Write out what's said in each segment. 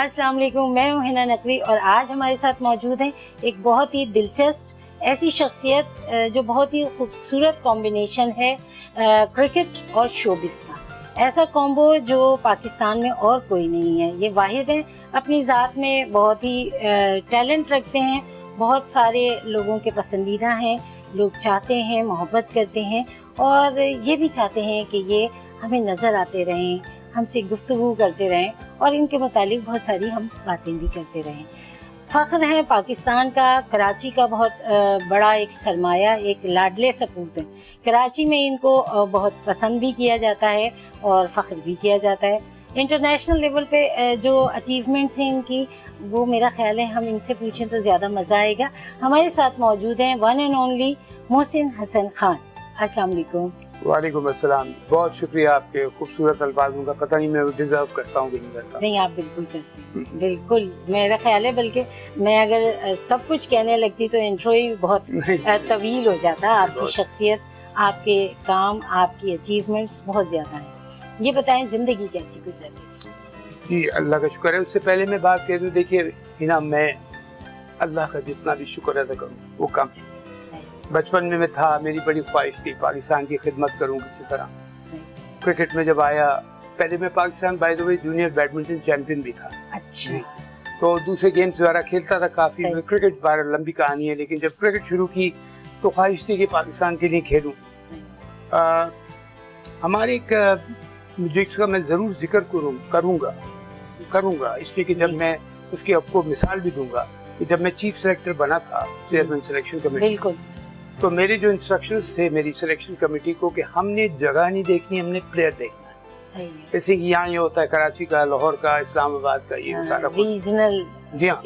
अस्सलाम वालेकुम, मैं हूं हिना नकवी और आज हमारे साथ मौजूद हैं एक बहुत ही दिलचस्प ऐसी शख्सियत जो बहुत ही खूबसूरत कॉम्बिनेशन है क्रिकेट और शोबिस का। ऐसा कॉम्बो जो पाकिस्तान में और कोई नहीं है। ये वाहिद हैं, अपनी ज़ात में बहुत ही टैलेंट रखते हैं, बहुत सारे लोगों के पसंदीदा हैं, लोग चाहते हैं, मोहब्बत करते हैं और ये भी चाहते हैं कि ये हमें नज़र आते रहें, हमसे गुफ्तगू करते रहें और इनके मुतालिक बहुत सारी हम बातें भी करते रहें। फ़ख्र है पाकिस्तान का, कराची का बहुत बड़ा एक सरमाया, एक लाडले सपूत हैं। कराची में इनको बहुत पसंद भी किया जाता है और फ़ख्र भी किया जाता है। इंटरनेशनल लेवल पे जो अचीवमेंट्स हैं इनकी, वो मेरा ख्याल है हम इनसे पूछें तो ज़्यादा मज़ा आएगा। हमारे साथ मौजूद हैं one and only Mohsin Hasan Khan. अस्सलाम वालेकुम। वालेकुम अस्सलाम। बहुत शुक्रिया आपके खूबसूरत अल्फाजों का। पता नहीं मैं डिजर्व करता हूँ कि नहीं करता। नहीं, आप बिल्कुल करते हैं, बिल्कुल मेरा ख्याल है। बल्कि मैं अगर सब कुछ कहने लगती तो इंट्रो ही बहुत तवील हो जाता। आपकी शख्सियत, आपके काम, आपकी अचीवमेंट्स बहुत ज़्यादा हैं। ये बताएं ज़िंदगी कैसी गुजर रही है? जी अल्लाह का शुक्र है। उससे पहले मैं बात कह दूँ, देखिए हिना, मैं अल्लाह का जितना भी शुक्र अदा करूँ वो कम है। बचपन में मैं था, मेरी बड़ी ख्वाहिश थी पाकिस्तान की खिदमत करूँ किसी तरह। क्रिकेट में जब आया, पहले मैं Pakistan by the way junior badminton champion भी था। अच्छा। तो दूसरे गेम्स द्वारा खेलता था काफी। क्रिकेट बार लंबी कहानी है, लेकिन जब क्रिकेट शुरू की तो ख्वाहिश थी कि पाकिस्तान के लिए खेलूं। हमारे एक जिसका मैं जरूर जिक्र करूंगा इसलिए कि जब मैं उसकी आपको मिसाल भी दूंगा कि जब मैं चीफ सेलेक्टर बना था चेयरमैन सिलेक्शन कमेटी, तो मेरे जो इंस्ट्रक्शंस थे मेरी सिलेक्शन कमेटी को कि हमने जगह नहीं देखनी, हमने प्लेयर देखना है। सही है। जैसे कि यहाँ ये होता है कराची का, लाहौर का, इस्लामाबाद का, ये सारा रीजनल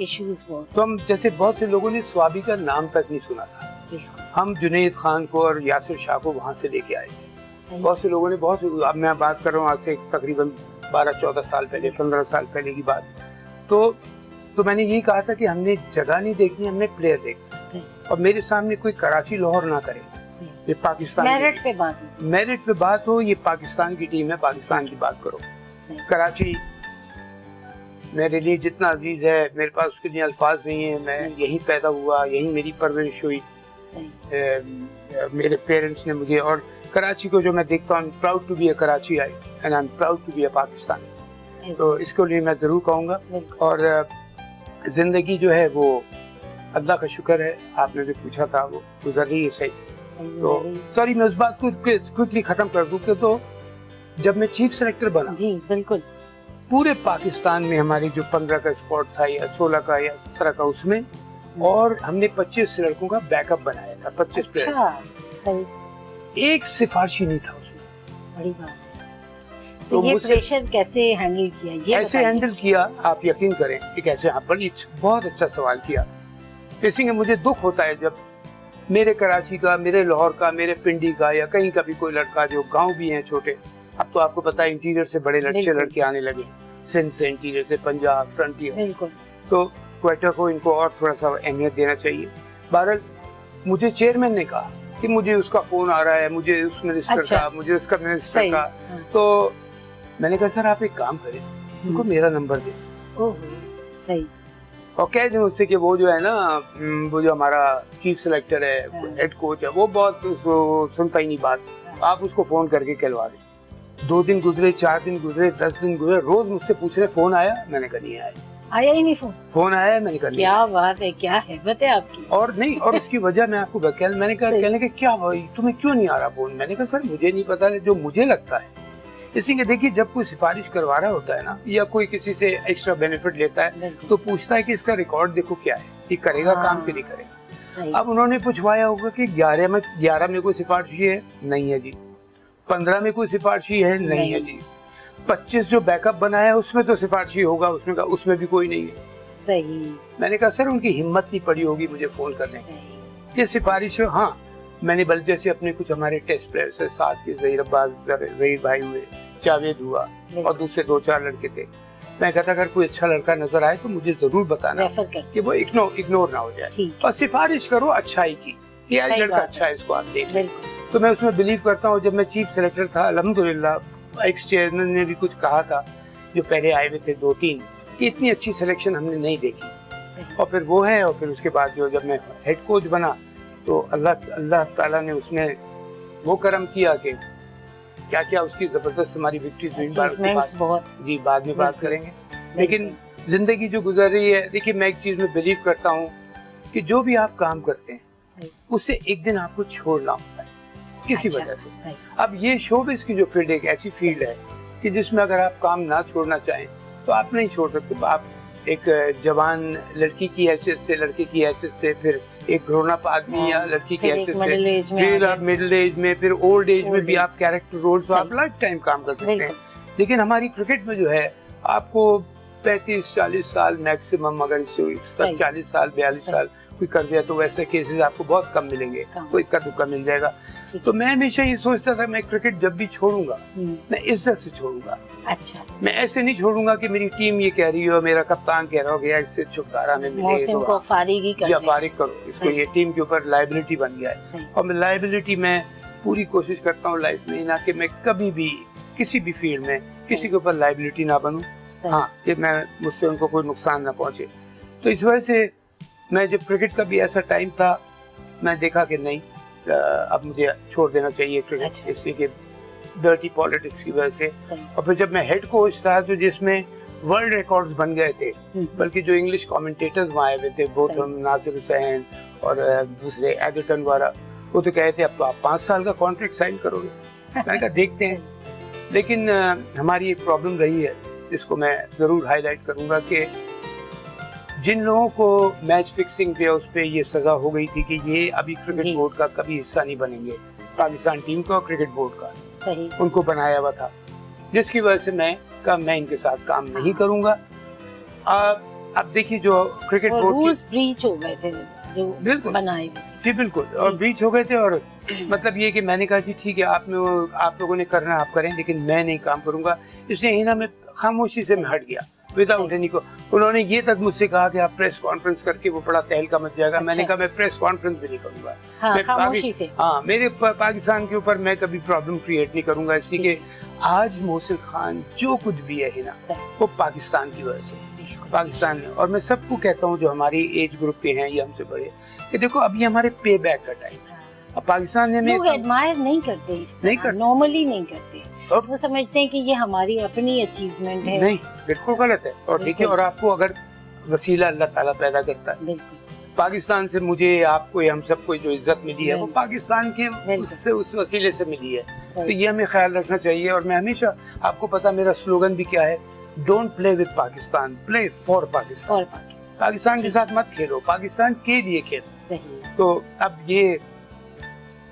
इश्यूज बहुत। तो हम जैसे बहुत से लोगों ने स्वाबी का नाम तक नहीं सुना था, हम जुनैद खान को और यासिर शाह को वहाँ से लेके आए थे। बहुत से लोगों ने अब मैं बात कर रहा हूँ आज से तकरीबन 12-14 साल पहले, 15 साल पहले की बात। तो मैंने यही कहा था कि हमने जगह नहीं देखनी, हमने प्लेयर देखना। और मेरे सामने कोई कराची लाहौर ना करे, ये पाकिस्तान मेरिट पे बात हो, ये पाकिस्तान की टीम है, पाकिस्तान की बात करो। कराची मेरे लिए जितना अजीज है, मेरे पास उसके लिए अल्फाज नहीं है। मैं यहीं पैदा हुआ, यहीं मेरी परवरिश हुई, मेरे पेरेंट्स ने मुझे, और कराची को जो मैं देखता हूँ, proud to be a Karachiite and I am proud to be a Pakistani. तो इसके लिए मैं जरूर कहूँगा। और जिंदगी जो है वो अल्लाह का शुक्र है, आपने जो पूछा था वो गुजर रही है सही। तो सॉरी, मैं उस बात को क्विकली खत्म कर दूं कि तो जब मैं चीफ सेलेक्टर बना, जी बिल्कुल, पूरे पाकिस्तान में हमारी जो 15 का स्क्वाड था या 16 का या 17 का, उसमें और हमने 25 लड़कों का बैकअप बनाया था, 25 प्लेयर्स। सही। एक सिफारिशी नहीं था उसमें। बड़ी बात है। तो ये प्रेशर कैसे हैंडल किया? ये ऐसे हैंडल किया, आप यकीन करें, एक ऐसे बहुत अच्छा सवाल किया। इसी में मुझे दुख होता है जब मेरे कराची का, मेरे लाहौर का, मेरे पिंडी का या कहीं का भी कोई लड़का, जो गांव भी हैं छोटे, अब तो आपको पता है इंटीरियर से बड़े अच्छे लड़के आने लगे, सिंध से, इंटीरियर से, पंजाब, फ्रंटियर, तो क्वेटा को इनको और थोड़ा सा अहमियत देना चाहिए। बहरहाल मुझे चेयरमैन ने कहा कि मुझे उसका फोन आ रहा है, मुझे उस मिनिस्टर का, मुझे उसका मिनिस्टर का। तो मैंने कहा सर आप एक काम करें, उनको मेरा नंबर दे दें। सही। और कह दें उससे कि वो जो है ना, वो जो हमारा चीफ सेलेक्टर है, हेड कोच है, वो बहुत सुनता ही नहीं बात, आप उसको फोन करके कहलवा दें। 2 दिन गुजरे, 4 दिन गुजरे, 10 दिन गुजरे, रोज मुझसे पूछ रहे फोन आया? मैंने कहा नहीं आया ही नहीं। फोन आया? मैंने कहा क्या बात है, क्या हिम्मत है आपकी। और नहीं, और इसकी वजह मैं आपको मैंने कहा, कहने के क्या भाई तुम्हें क्यों नहीं आ रहा फोन? मैंने कहा सर मुझे नहीं पता, जो मुझे लगता है। इसीलिए देखिए, जब कोई सिफारिश करवा रहा होता है ना, या कोई किसी से एक्स्ट्रा बेनिफिट लेता है, तो पूछता है कि इसका रिकॉर्ड देखो क्या है, ये करेगा काम के लिए करेगा। अब उन्होंने पूछवाया होगा कि 11 में कोई सिफारिश है? नहीं है जी। 15 में कोई सिफारिश है? नहीं है जी। 25 जो बैकअप बनाया है उसमें तो सिफारिश होगा, उसमें भी कोई नहीं है। सही। मैंने कहा सर उनकी हिम्मत नहीं पड़ी होगी मुझे फोन करने की। ये सिफारिश हो। हाँ, मैंने बल जैसे अपने कुछ हमारे टेस्ट प्लेयर्स है साथ के, ज़हीर भाई हुए, जावेद हुआ, और दूसरे 2-4 लड़के थे। मैं कहता अगर कोई अच्छा लड़का नजर आए तो मुझे जरूर बताना कि वो इग्नोर ना हो जाए, और सिफारिश करो अच्छाई की, ये लड़का अच्छा है, इसको आप देख लें। तो मैं उसमें बिलीव करता हूँ। जब मैं चीफ सेलेक्टर था, अल्हम्दुलिल्लाह एक्स चेयरमैन ने भी कुछ कहा था, जो पहले आए हुए थे 2-3, कि इतनी अच्छी सिलेक्शन हमने नहीं देखी। सही। और फिर वो है, और फिर उसके बाद जो जब मैं हेड कोच बना तो अल्लाह ताला ने उसमें वो करम किया कि क्या क्या उसकी जबरदस्त हमारी विक्ट्रीज हुई। अचीवमेंट्स बहुत। जी बाद में बात बिल्कुल। करेंगे। लेकिन जिंदगी जो गुजर रही है, देखिए मैं एक चीज में बिलीव करता हूँ कि जो भी आप काम करते हैं सही। उससे एक दिन आपको छोड़ना होता है किसी अच्छा, वजह से। सही। अब ये शोबिज़ की जो फील्ड एक ऐसी फील्ड है कि जिसमें अगर आप काम ना छोड़ना चाहें तो आप नहीं छोड़ सकते। आप एक जवान लड़की की हैसियत से, लड़के की हैसियत से, फिर एक ग्रोन अप आदमी या लड़की की हैसियत से, फिर आप मिडिल एज में, फिर ओल्ड एज में भी आप कैरेक्टर रोल, तो आप लाइफ टाइम काम कर सकते हैं। लेकिन हमारी क्रिकेट में जो है आपको 35-40 साल मैक्सिमम, अगर इससे 40 साल 42 साल कोई कर दिया तो वैसे केसेस आपको बहुत कम मिलेंगे, कोई इक्का दुक्का मिल जाएगा। तो मैं हमेशा ये सोचता था मैं क्रिकेट जब भी छोड़ूंगा मैं इज्जत से छोड़ूंगा। अच्छा। मैं ऐसे नहीं छोड़ूंगा कि मेरी टीम ये कह रही हो, मेरा कप्तान कह रहा हो गया इससे छुटकारा में मिले तो फारिग ही कर या फारिग करो इसको, ये टीम के ऊपर लायबिलिटी बन गया है। और मैं लायबिलिटी में पूरी कोशिश करता हूँ लाइफ में ना कि मैं कभी भी किसी भी फील्ड में किसी के ऊपर लायबिलिटी ना बनूं। हाँ, कि मैं मुझसे उनको कोई नुकसान ना पहुंचे। तो इस वजह से मैं जब क्रिकेट का भी ऐसा टाइम था मैं देखा कि नहीं अब मुझे छोड़ देना चाहिए क्रिकेट। अच्छा। इसलिए कि डर्टी पॉलिटिक्स की वजह से। और फिर जब मैं हेड कोच था तो जिसमें वर्ल्ड रिकॉर्ड्स बन गए थे, बल्कि जो इंग्लिश कमेंटेटर्स वहाँ आए हुए थे, वो तो नासिर हुसैन और दूसरे एडिटन वाला, वो तो कहे थे अब तो आप 5 साल का कॉन्ट्रैक्ट साइन करोगे। मैंने कहा देखते हैं। लेकिन हमारी एक प्रॉब्लम रही है जिसको मैं जरूर हाईलाइट करूंगा कि जिन लोगों को मैच फिक्सिंग पे उस पे ये सजा हो गई थी कि ये अभी क्रिकेट बोर्ड का कभी हिस्सा नहीं बनेंगे, पाकिस्तान टीम का और क्रिकेट बोर्ड का सही उनको बनाया हुआ था, जिसकी वजह से मैं इनके साथ काम नहीं करूंगा। अब देखिए जो क्रिकेट बोर्ड रूल्स ब्रीच हो गए थे जो बिल्कुल बनाए जी, बिल्कुल, और ब्रीच हो गए थे। और मतलब ये कि मैंने कहा जी ठीक है आप लोगों ने करना आप करें, लेकिन मैं नहीं काम करूंगा। इसलिए हिना में खामोशी से मैं हट गया विदाउट एनी को। उन्होंने ये तक मुझसे कहा कि आप प्रेस कॉन्फ्रेंस करके वो बड़ा तहलका मच जाएगा। अच्छा। मैंने कहा मैं प्रेस कॉन्फ्रेंस भी नहीं करूंगा। हाँ, खामोशी से। हाँ, मेरे पाकिस्तान के ऊपर मैं कभी प्रॉब्लम क्रिएट नहीं करूंगा। इसलिए आज मोहसिन खान जो कुछ भी है हिना वो पाकिस्तान की वजह से, पाकिस्तान में। और मैं सबको कहता हूँ जो हमारी एज ग्रुप के हैं या हमसे बड़े, कि देखो अभी हमारे पे बैक का टाइम है। अब पाकिस्तान में लोग एडमायर नहीं करते, इस तरह नॉर्मली नहीं करते। वो समझते हैं कि ये हमारी अपनी अचीवमेंट है। नहीं, बिल्कुल गलत है। और देखिए, और आपको अगर वसीला अल्लाह ताला पैदा करता है, पाकिस्तान से मुझे आपको हम सबको जो इज्जत मिली है वो पाकिस्तान के उससे उस वसीले से मिली है। तो ये हमें ख्याल रखना चाहिए। और मैं हमेशा, आपको पता मेरा स्लोगन भी क्या है, don't play with Pakistan, play for Pakistan. Pakistan के साथ मत खेलो, पाकिस्तान के लिए खेलो। सही। तो अब ये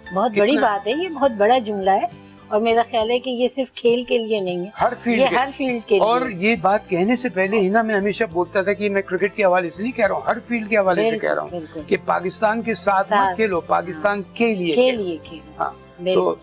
बहुत बड़ी बात है, ये बहुत बड़ा जुमला है। और मेरा ख्याल है कि ये सिर्फ खेल के लिए नहीं है, हर फील्ड के लिए। और ये बात कहने से पहले ही ना मैं हमेशा बोलता था कि मैं क्रिकेट के हवाले से नहीं कह रहा हूँ, हर फील्ड के हवाले से कह रहा हूँ कि पाकिस्तान के साथ मत खेलो, पाकिस्तान के लिए खेलो। हाँ, तो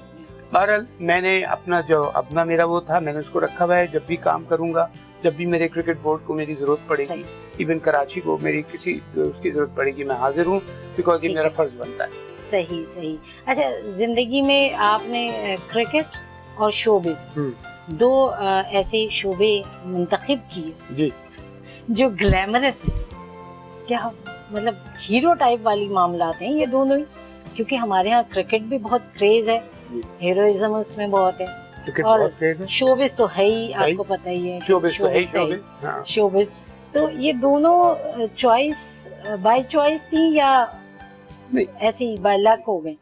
बहरहाल मैंने अपना मेरा वो था, मैंने उसको रखा हुआ है। जब भी काम करूंगा, जब भी मेरे क्रिकेट बोर्ड को मेरी जरूरत पड़ेगी, इवन कराची को मेरी किसी उसकी जरूरत पड़ेगी, मैं हाजिर हूँ, बिकॉज ये मेरा फर्ज बनता है। सही सही। अच्छा, जिंदगी में आपने क्रिकेट और शोबिज दो ऐसे शोबे मुंतखब किए जी जो ग्लैमरस है। क्या मतलब हीरो टाइप वाली मामलात हैं ये दोनों ही, क्योंकि हमारे यहाँ क्रिकेट भी बहुत क्रेज है, हीरोइज्म उसमें बहुत है, और शोबिज तो है ही, आपको पता ही है शोबिज। तो ये दोनों चॉइस बाय चॉइस थी या ऐसी बाय लक हो गए?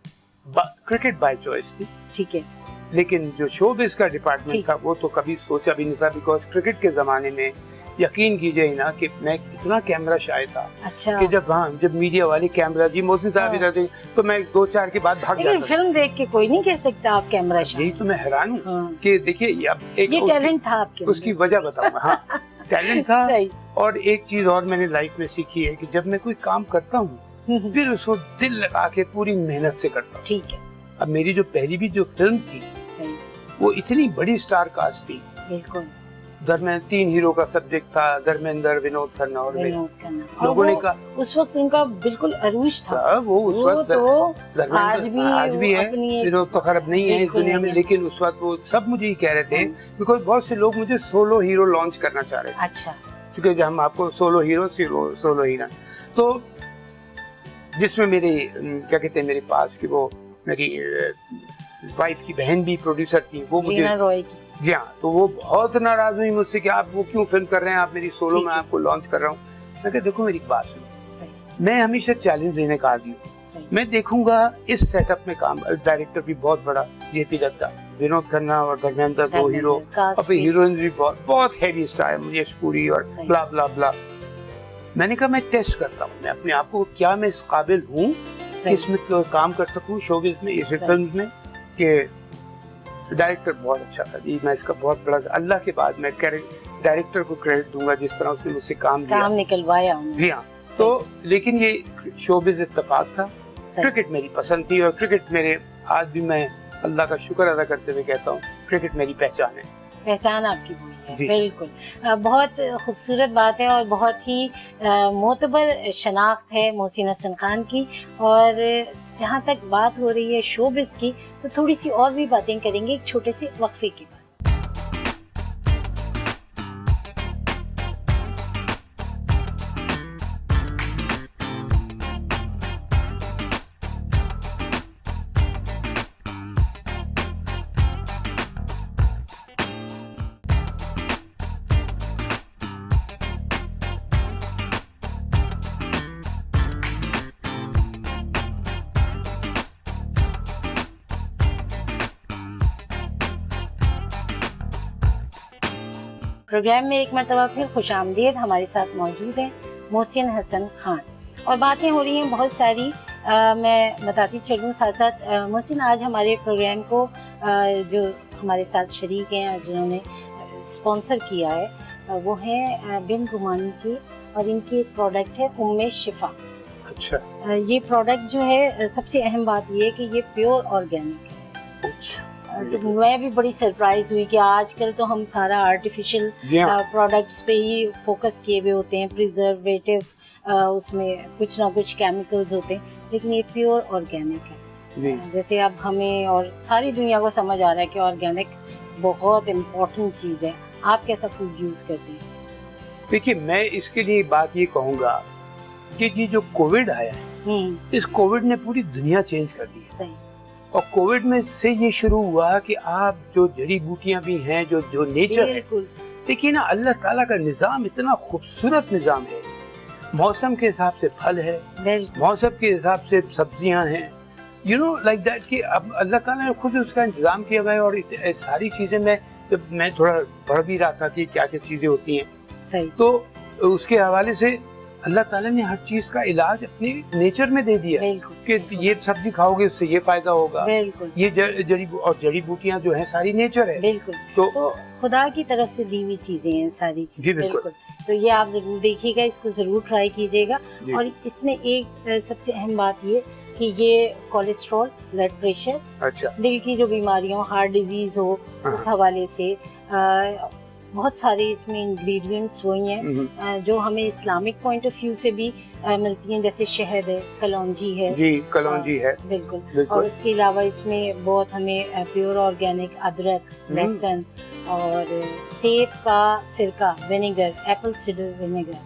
क्रिकेट बाय चॉइस थी, ठीक है। लेकिन जो शोबिज का डिपार्टमेंट था वो तो कभी सोचा भी नहीं था, बिकॉज क्रिकेट के जमाने में यकीन कीजिए ना कि मैं इतना कैमरा शाय था। अच्छा। कि जब मीडिया वाले कैमरा जी मोहसिन साहब इधर थे तो मैं 2-4 के बाद भाग जाता। फिल्म देख के कोई नहीं कह सकता आप कैमरा शाय। यही तो मैं हैरान हूँ कि देखिए अब एक ये टैलेंट था आपके, उसकी वजह बताऊंगा। हाँ, टैलेंट था। और एक चीज और मैंने लाइफ में सीखी है कि जब मैं कोई काम करता हूँ फिर उसको दिल लगा के पूरी मेहनत से करता हूँ। ठीक है। अब मेरी जो पहली भी जो फिल्म थी वो इतनी बड़ी स्टार कास्ट थी, बिल्कुल। दरमियान 3 हीरो का सब्जेक्ट था, धर्मेंद्र, विनोद खन्ना और लोगों ने कहा उस वक्त उनका बिल्कुल अरूज था। वो उस वक्त तो आज भी है, विनोद तो खराब नहीं है इस दुनिया में, लेकिन उस वक्त वो सब मुझे ही कह रहे थे, बिकॉज बहुत से लोग मुझे सोलो हीरो लॉन्च करना चाह रहे थे। अच्छा। क्योंकि हम आपको सोलो हीरो सोलो हीरोइन, तो जिसमें मेरे क्या कहते हैं, मेरे पास की वो मेरी वाइफ की बहन भी प्रोड्यूसर थी, वो मुझे रीना रॉय की। जी हाँ, तो वो बहुत नाराज हुई मुझसे कि आप वो क्यों फिल्म कर रहे हैं, आप मेरी सोलो में आपको लॉन्च कर रहा हूँ। मैं कहा देखो मेरी बात सुनो, मैं हमेशा चैलेंज लेने का आदी हूँ, मैं देखूंगा इस सेटअप में काम, डायरेक्टर भी बहुत बड़ा जेपी दत्ता, विनोद खन्ना और धर्मेंद्र दो हीरो, और फिर हीरोइन भी बहुत हैवी स्टार, यश पुरी और ब्ला ब्ला ब्ला। मैंने कहा मैं टेस्ट करता हूँ, मैं अपने आप को क्या मैं इस काबिल हूँ कि इसमें काम कर सकूँ शोबिज़ में, इस फिल्म में, कि डायरेक्टर बहुत अच्छा था जी। मैं इसका बहुत बड़ा अल्लाह के बाद मैं डायरेक्टर को क्रेडिट दूंगा जिस तरह उसने मुझसे काम निकलवाया। जी हाँ, तो लेकिन ये शोबिज़ इत्तेफाक था, क्रिकेट मेरी पसंद थी, और क्रिकेट मेरे आज भी मैं अल्लाह का शुक्र अदा करते हुए कहता हूँ क्रिकेट मेरी पहचान है। पहचान आपकी वही है, बिल्कुल। बहुत खूबसूरत बात है और बहुत ही मोतबर शनाख्त है मोहसिन हसन खान की। और जहाँ तक बात हो रही है शोबिज़ की, तो थोड़ी सी और भी बातें करेंगे एक छोटे से वक्फे के बाद। प्रोग्राम में एक मरतबा फिर खुशामदीद, हमारे साथ मौजूद हैं मोहसिन हसन खान और बातें हो रही हैं बहुत सारी। मैं बताती चलूँ साथ साथ मोहसिन, आज हमारे प्रोग्राम को जो हमारे साथ शरीक हैं, जिन्होंने स्पॉन्सर किया है, वो हैं बिन रुमानी की, और इनकी एक प्रोडक्ट है उम्मे शिफा। अच्छा। ये प्रोडक्ट जो है, सबसे अहम बात ये है कि ये प्योर ऑर्गेनिक है। अच्छा। तो मैं भी बड़ी सरप्राइज हुई कि आजकल तो हम सारा आर्टिफिशियल प्रोडक्ट्स पे ही फोकस किए हुए होते हैं, प्रिजर्वेटिव, उसमें कुछ ना कुछ केमिकल्स होते हैं, लेकिन ये प्योर ऑर्गेनिक है। जैसे अब हमें और सारी दुनिया को समझ आ रहा है कि ऑर्गेनिक बहुत इम्पोर्टेंट चीज़ है। आप कैसा फूड यूज़ करते हैं? देखिए, मैं इसके लिए बात ये कहूँगा कि ये जो कोविड आया है, इस कोविड ने पूरी दुनिया चेंज कर दी है। सही। और कोविड में से ये शुरू हुआ कि आप जो जड़ी बूटियां भी हैं, जो नेचर है, देखिए ना, अल्लाह ताला का निज़ाम इतना खूबसूरत निज़ाम है। मौसम के हिसाब से फल है, मौसम के हिसाब से सब्जियां हैं, यू नो लाइक दैट, कि अब अल्लाह ताला ने खुद उसका इंतजाम किया हुआ है। और सारी चीजें मैं थोड़ा पढ़ भी रहा था कि क्या क्या चीजें होती हैं। सही। तो उसके हवाले से अल्लाह ताला ने हर चीज का इलाज अपने नेचर में दे दिया कि ये सब्जी खाओगे उससे ये फायदा होगा। ये जड़ी बूटियां जो हैं सारी नेचर है। बिल्कुल। तो खुदा की तरफ से दी हुई चीजें हैं सारी। जी बिल्कुल। तो ये आप जरूर देखिएगा, इसको जरूर ट्राई कीजिएगा। और इसमें एक सबसे अहम बात ये कि ये कोलेस्ट्रॉल, ब्लड प्रेशर, अच्छा, दिल की जो बीमारियों, हार्ट डिजीज हो, उस हवाले से बहुत सारे इसमें इंग्रेडिएंट्स वही हैं जो हमें इस्लामिक पॉइंट ऑफ व्यू से भी मिलती हैं, जैसे शहद है, कलौंजी है। जी, कलौंजी है। बिल्कुल। और उसके अलावा इसमें बहुत हमें प्योर ऑर्गेनिक अदरक, लहसुन और सेब का सिरका, विनेगर, एप्पल साइडर विनेगर,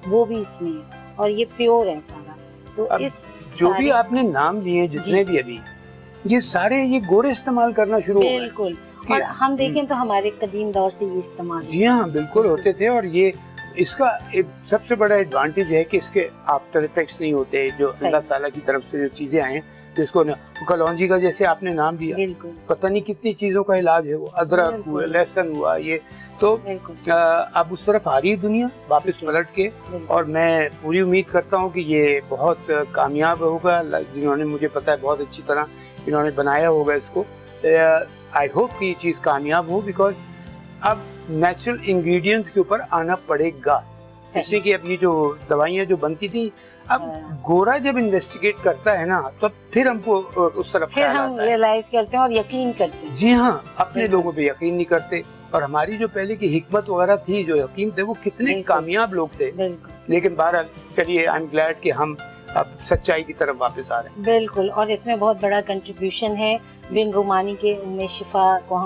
वो भी इसमें है और ये प्योर है सारा। तो इस जो भी आपने नाम लिए जितने भी अभी, ये सारे ये गोरे इस्तेमाल करना शुरू हो गए। बिल्कुल। और हम देखें तो हमारे कदीम दौर से ये इस्तेमाल, जी हाँ, बिल्कुल होते थे। और ये इसका एक सबसे बड़ा एडवांटेज है कि इसके आफ्टर इफेक्ट्स नहीं होते, जो अल्लाह ताला की तरफ से जो चीजें आई हैं, जिसको कलौंजी का जैसे आपने नाम दिया, पता नहीं कितनी चीजों का इलाज है वो, अदरक हुआ, लहसुन हुआ, ये तो अब उस तरफ आ रही है दुनिया वापस पलट के। और मैं पूरी उम्मीद करता हूँ कि ये बहुत कामयाब होगा। जिन्होंने, मुझे पता है बहुत अच्छी तरह इन्होंने बनाया होगा इसको। आई होप कि ये चीज़ कामयाब हो, बिकॉज अब नेचुरल इंग्रेडिएंट्स के ऊपर आना पड़ेगा। जैसे कि अब ये जो दवाइयाँ जो बनती थी, अब गोरा जब इन्वेस्टिगेट करता है ना, तो फिर हमको उस तरफ फिर हम रियलाइज करते हैं और यकीन करते हैं। जी हाँ, अपने लोगों पे यकीन नहीं करते। और हमारी जो पहले की हिकमत वगैरह थी, जो यकीन थे, वो कितने कामयाब लोग थे। लेकिन बहरहाल चलिए, आई एम ग्लैड कि हम अब सच्चाई की तरफ वापस आ रहे हैं। बिल्कुल। और इसमें बहुत बड़ा कंट्रीब्यूशन है बिन रुमानी के उम्मे शिफा को।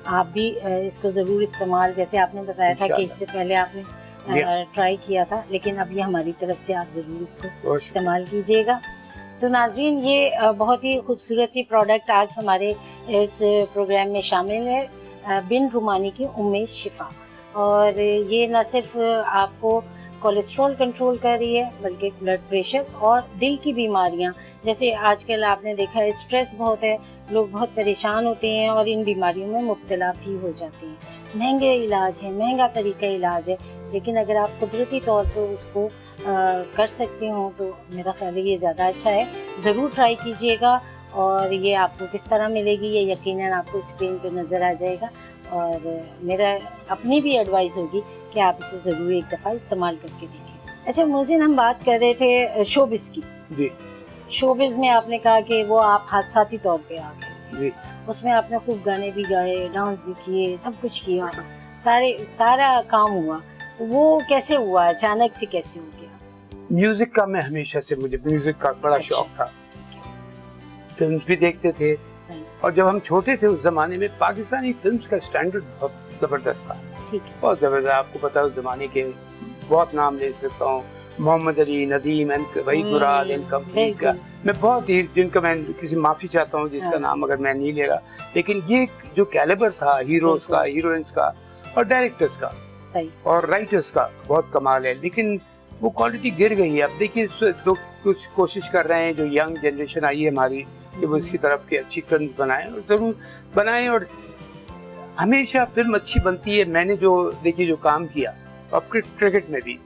आप भी इसको ज़रूर इस्तेमाल, जैसे आपने बताया था कि इससे पहले आपने ट्राई किया था, लेकिन अब ये हमारी तरफ से आप ज़रूर इसको इस्तेमाल कीजिएगा। तो नाज़रीन, ये बहुत ही खूबसूरत सी प्रोडक्ट आज हमारे इस प्रोग्राम में शामिल है, बिन रुमानी की उम्मे शिफा। और ये न सिर्फ आपको कोलेस्ट्रॉल कंट्रोल कर रही है, बल्कि ब्लड प्रेशर और दिल की बीमारियां, जैसे आजकल आपने देखा है स्ट्रेस बहुत है, लोग बहुत परेशान होते हैं और इन बीमारियों में मुब्तला भी हो जाते हैं। महंगे इलाज है, महंगा तरीका इलाज है, लेकिन अगर आप कुदरती तौर पर उसको कर सकते हो तो मेरा ख्याल है ये ज़्यादा अच्छा है। ज़रूर ट्राई कीजिएगा और ये आपको किस तरह मिलेगी ये यकीनन आपको स्क्रीन पर नज़र आ जाएगा। और मेरा अपनी भी एडवाइस होगी कि आप इसे ज़रूर एक दफ़ा इस्तेमाल करके देखें। अच्छा मोहसिन, हम बात कर रहे थे शोबिज़ की। जी। शोबिज़ में आपने कहा कि वो आप हादसाती तौर पे आ गए थे। उसमें आपने खूब गाने भी गाए, डांस भी किए, सब कुछ किया, सारा काम हुआ। तो वो कैसे हुआ, अचानक से कैसे हो गया? म्यूजिक का मैं हमेशा से, मुझे म्यूजिक का बड़ा शौक था। फिल्म्स भी देखते थे और जब हम छोटे थे उस जमाने में पाकिस्तानी फिल्म्स का स्टैंडर्ड बहुत जबरदस्त था। बहुत जबरदस्त। आपको पता है उस जमाने के बहुत नाम ले सकता हूँ, मोहम्मद अली, नदीम, वहीद मुराद, इनकम्प्लीट का मैं बहुत ही, जिनका मैं किसी माफी चाहता हूँ जिसका नाम अगर मैं नहीं ले रहा, लेकिन ये जो कैलिबर था हीरोज का, हीरोइंस का और डायरेक्टर्स का और राइटर्स का बहुत कमाल है। लेकिन वो क्वालिटी गिर गई है। अब देखिए लोग कुछ कोशिश कर रहे हैं, जो यंग जनरेशन आई है हमारी, कि वो इसकी तरफ की अच्छी फिल्म बनाएं और जरूर बनाएं। और हमेशा फिल्म अच्छी बनती है। मैंने जो देखिए जो काम किया, और क्रिकेट में भी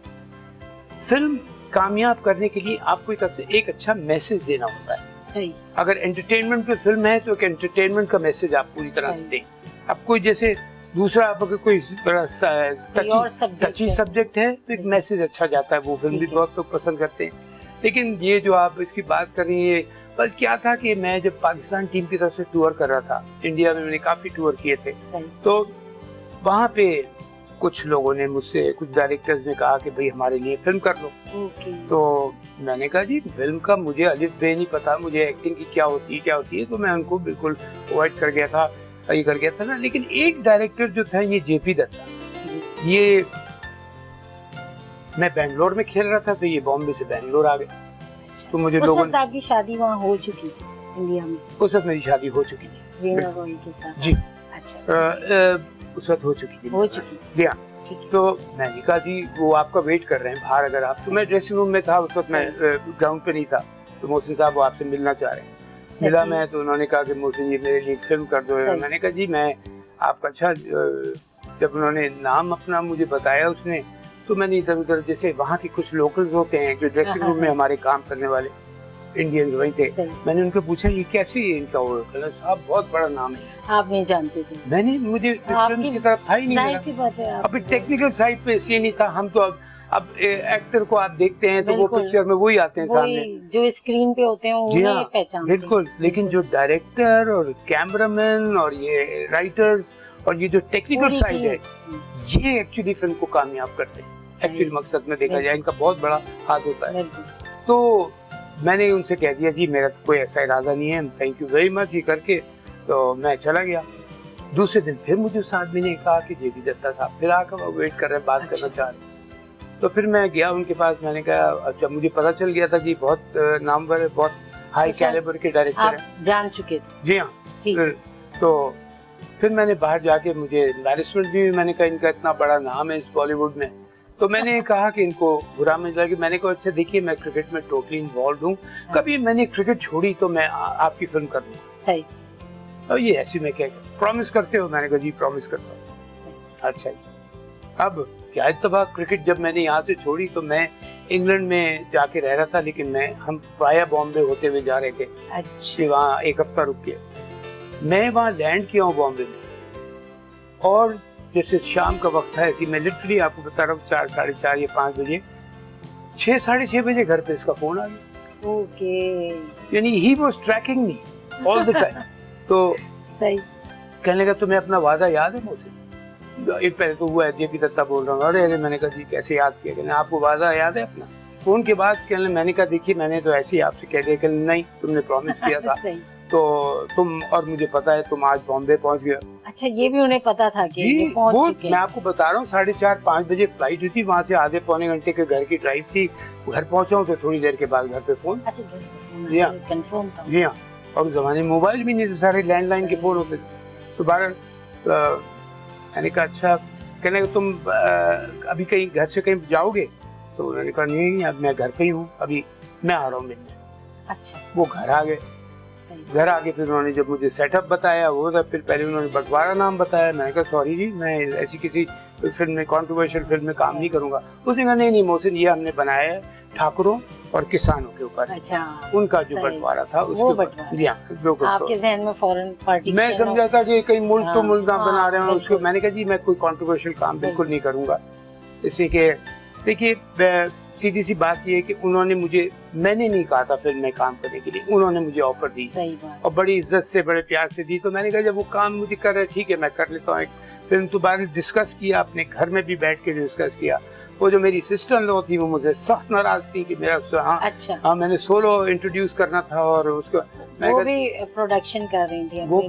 फिल्म कामयाब करने के लिए आपको एक अच्छा मैसेज देना होता है। सही। अगर एंटरटेनमेंट पे फिल्म है तो एक एंटरटेनमेंट का मैसेज आप पूरी तरह से दें। अब कोई जैसे दूसरा अगर कोई टची सब्जेक्ट है तो एक मैसेज अच्छा जाता है, वो फिल्म भी बहुत लोग पसंद करते हैं। लेकिन ये जो आप इसकी बात कर रही है, बस क्या था कि मैं जब पाकिस्तान टीम की तरफ से टूर कर रहा था, इंडिया में मैंने काफी टूर किए थे, तो वहाँ पे कुछ लोगों ने मुझसे, कुछ डायरेक्टर्स ने कहा कि भाई हमारे लिए फिल्म कर लो। तो मैंने कहा जी फिल्म का मुझे अलिफ बे नहीं पता, मुझे एक्टिंग की क्या होती है, तो मैं उनको बिल्कुल अवॉइड कर गया था, ये कर गया था ना। लेकिन एक डायरेक्टर जो था, ये जेपी दत्ता, ये मैं बेंगलोर में खेल रहा था तो ये बॉम्बे से बेंगलोर आ गए। तो मुझे लोगों ने, आपकी शादी वहाँ हो चुकी थी इंडिया में? उस वक्त मेरी शादी हो चुकी थी रीना रॉय के साथ। जी। अच्छा। उस वक्त हो चुकी थी। तो मैंने कहा जी वो आपका वेट कर रहे हैं बाहर, अगर आप, तो मैं ड्रेसिंग रूम में था उस वक्त, मैं ग्राउंड पे नहीं था। तो मोहसिन साहब वो आपसे मिलना चाह रहे हैं। मिला मैं, तो उन्होंने कहा कि मोहसिन ये मेरे लिए फिल्म कर दो। मैंने कहा जी मैं आपका, अच्छा जब उन्होंने नाम अपना मुझे बताया उसने, तो मैंने इधर उधर, जैसे वहाँ के कुछ लोकल्स होते हैं जो ड्रेसिंग रूम में हमारे काम करने वाले इंडियंस वही थे, मैंने उनको पूछा ये कैसे इनका हो, साहब बहुत बड़ा नाम है। आप नहीं जानते थे? मैंने, मुझे फिल्म की तरफ था ही नहीं। अभी टेक्निकल साइड पे इसलिए नहीं था। हम तो अब एक्टर को आप देखते हैं तो वो पिक्चर में वही आते हैं सामने, जो स्क्रीन पे होते हैं उन्हें पहचानते हैं। बिल्कुल। लेकिन जो डायरेक्टर और कैमरामैन और ये राइटर्स और ये जो टेक्निकल साइड है, ये एक्चुअली फिल्म को कामयाब करते हैं। एक्चुअली मकसद में देखा जाए इनका बहुत बड़ा हाथ होता है। तो मैंने उनसे कह दिया जी मेरा तो कोई ऐसा इरादा नहीं है, थैंक यू वेरी मच, ये करके तो मैं चला गया। दूसरे दिन फिर मुझे उस आदमी ने कहा कि जेपी दत्ता साहब फिर आकर वेट कर रहे हैं, बात करना चाह रहे हैं। तो फिर मैं गया उनके पास, मैंने कहा अच्छा, मुझे पता चल गया था कि बहुत नामवर है, बहुत हाई कैलिबर के डायरेक्टर हैं, जान चुके थे। जी हाँ। तो फिर मैंने बाहर जाके, मुझे एम्बैरेसमेंट भी, मैंने कहा इनका इतना बड़ा नाम है इस बॉलीवुड में, तो मैंने कहा कि इनको बुरा मत लगे। मैंने कहा अच्छा देखिए मैं क्रिकेट में टोटली इन्वॉल्व हूँ, कभी मैंने क्रिकेट छोड़ी तो मैं आपकी फिल्म कर दूंगा। सही। और ये ऐसे में क्या प्रॉमिस करते हो? मैंने कहा जी प्रॉमिस करता हूँ। अच्छा जी। अब क्या इत्तेफाक, क्रिकेट जब मैंने यहाँ से छोड़ी तो मैं इंग्लैंड में जाके रह रहा था, लेकिन हम वाया बॉम्बे होते हुए जा रहे थे। अच्छा। वहाँ एक हफ्ता रुक के मैं वहाँ लैंड किया हूँ बॉम्बे में, और जैसे शाम का वक्त था, ऐसी मैं लिटरली आपको बता रहा हूँ 4, साढ़े 4 या 5 बजे, 6, साढ़े 6 बजे घर पे इसका फोन आ गया। ओके। यानी he was tracking me all the time. तो सही। कहने लगा तुम्हें अपना वादा याद है मुझसे? एक पहले तो हुआ है जेपी दत्ता बोल रहा हूँ, अरे मैंने कहा जी कैसे याद किया? कहने आपको वादा याद है अपना? फोन के बाद कहने, मैंने कहा देखिए मैंने तो ऐसे ही आपसे कह दिया। कहने नहीं, तुमने प्रॉमिस किया था तो तुम, और मुझे पता है तुम आज बॉम्बे पहुंच गए। अच्छा, ये भी उन्हें पता था कि ये वो पहुंच चुके मैं हैं। आपको बता रहा हूँ 4:30-5 बजे फ्लाइट थी, वहाँ से आधे पौने घंटे के घर की ड्राइव थी। घर पहुंचा हूँ तो थोड़ी देर के बाद घर पे फोन। अच्छा, घर पे फोन जी हाँ। कंफर्म था। जी हाँ, और उस जमाने में मोबाइल भी नहीं थे, सारे लैंडलाइन के फोन होते थे। तो बहरहाल मैंने कहा अच्छा, कहने तुम अभी कहीं घर से कहीं जाओगे? तो मैंने कहा नहीं, अब मैं घर पे ही हूँ, अभी मैं आ रहा हूँ मिलने। अच्छा, वो घर आ गए। घर आके फिर उन्होंने जब मुझे सेटअप बताया वो था, फिर पहले उन्होंने बंटवारा नाम बताया। मैंने कहा सॉरी जी, मैं ऐसी किसी फिल्म में, कंट्रोवर्शियल फिल्म में काम नहीं करूंगा। उसने कहा नहीं मोहसिन, ये हमने बनाया है ठाकुरों और किसानों के ऊपर। अच्छा, उनका जो बंटवारा था उसके ऊपर। जी हाँ, बिल्कुल। आपके जहन में फॉरेन पार्टीशन, मैं समझा था कि कहीं मुल्क तो मुल्क बना रहे हैं उसको। मैंने कहा जी मैं कोई कंट्रोवर्शियल काम बिल्कुल नहीं करूंगा। इसी के देखिए सीधी सी बात ये है कि उन्होंने मुझे, मैंने नहीं कहा था फिल्म में काम करने के लिए, उन्होंने मुझे ऑफर दी। सही बात। और बड़ी इज्जत से बड़े प्यार से दी। तो मैंने कहा जब वो काम मुझे कर रहे ठीक है मैं कर लेता हूँ। फिल्म तो बारे डिस्कस किया, अपने घर में भी बैठ के डिस्कस किया। वो जो मेरी सिस्टर इन लॉ थी वो मुझे सख्त नाराज थी कि मेरा अच्छा, हाँ मैंने सोलो इंट्रोड्यूस करना था और उसको वो भी प्रोडक्शन कर रही थी। वो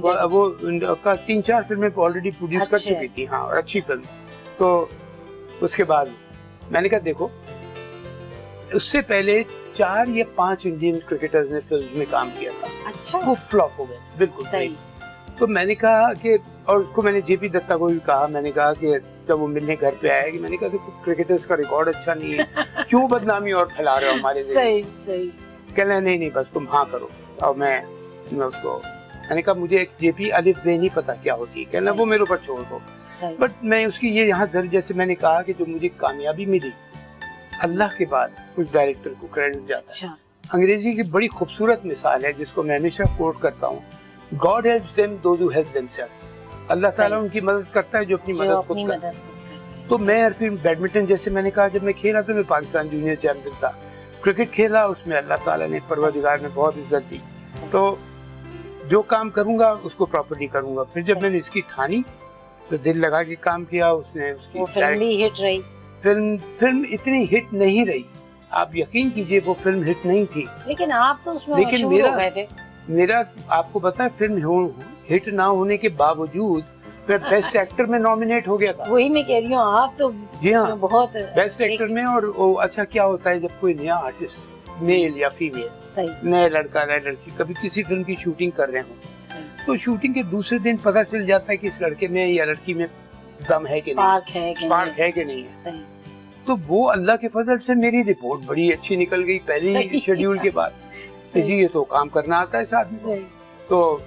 3-4 फिल्में ऑलरेडी प्रोड्यूस कर चुकी थी। हाँ, और अच्छी फिल्म। तो उसके बाद मैंने कहा देखो, उससे पहले 4 या 5 इंडियन क्रिकेटर्स ने फिल्म में काम किया था। अच्छा, वो फ्लॉप हो गए बिल्कुल सही। तो मैंने कहा कि, और उसको मैंने जेपी दत्ता को भी कहा, मैंने कहा कि जब वो मिलने घर पे आया कि मैंने कहा देखो क्रिकेटर्स का रिकॉर्ड अच्छा नहीं है, क्यों बदनामी और फैला रहे हो हमारे। सही सही। कहना नहीं बस तुम हाँ करो। और मैं उसको मैंने कहा मुझे एक जेपी अलिफ बे नहीं पता क्या होती है, कहना वो मेरे ऊपर छोड़ दो। बट मैं उसकी ये यहाँ जैसे मैंने कहा कि जो मुझे कामयाबी मिली अल्लाह के बाद कुछ डायरेक्टर को क्रेडिट जाता है। अंग्रेजी की बड़ी खूबसूरत मिसाल है जिसको मैं हमेशा कोट करता हूँ, God helps them those who help themselves. अल्लाह ताला उनकी मदद करता है जो अपनी मदद खुद करता है। तो मैं फिर बैडमिंटन जैसे मैंने कहा जब मैं खेला तो मैं पाकिस्तान जूनियर चैंपियन था। क्रिकेट खेला उसमें अल्लाह ताला ने, परवरदिगार ने बहुत इज्जत दी। तो जो काम करूंगा उसको प्रॉपर्ली करूंगा। फिर जब मैंने इसकी ठानी तो दिल लगा के काम किया। उसने उसकी फिल्म भी हिट रही। फिल्म इतनी हिट नहीं रही, आप यकीन कीजिए वो फिल्म हिट नहीं थी। लेकिन आप तो उसमें मशहूर हो गए थे। मेरा आपको पता है फिल्म हिट ना होने के बावजूद मैं बेस्ट एक्टर में नॉमिनेट हो गया था। वही मैं कह रही हूँ, आप तो जी हाँ बहुत बेस्ट एक्टर में। और अच्छा क्या होता है जब कोई नया आर्टिस्ट, मेल या फीमेल, नया लड़का नया लड़की कभी किसी फिल्म की शूटिंग कर रहे हो तो शूटिंग के दूसरे दिन पता चल जाता है कि इस लड़के में या लड़की में दम है कि नहीं, स्पार्क है कि नहीं है। तो वो अल्लाह के फजल से मेरी रिपोर्ट बड़ी अच्छी निकल गई पहले ही शेड्यूल के बाद। जी ये तो काम करना आता है साथ में। तो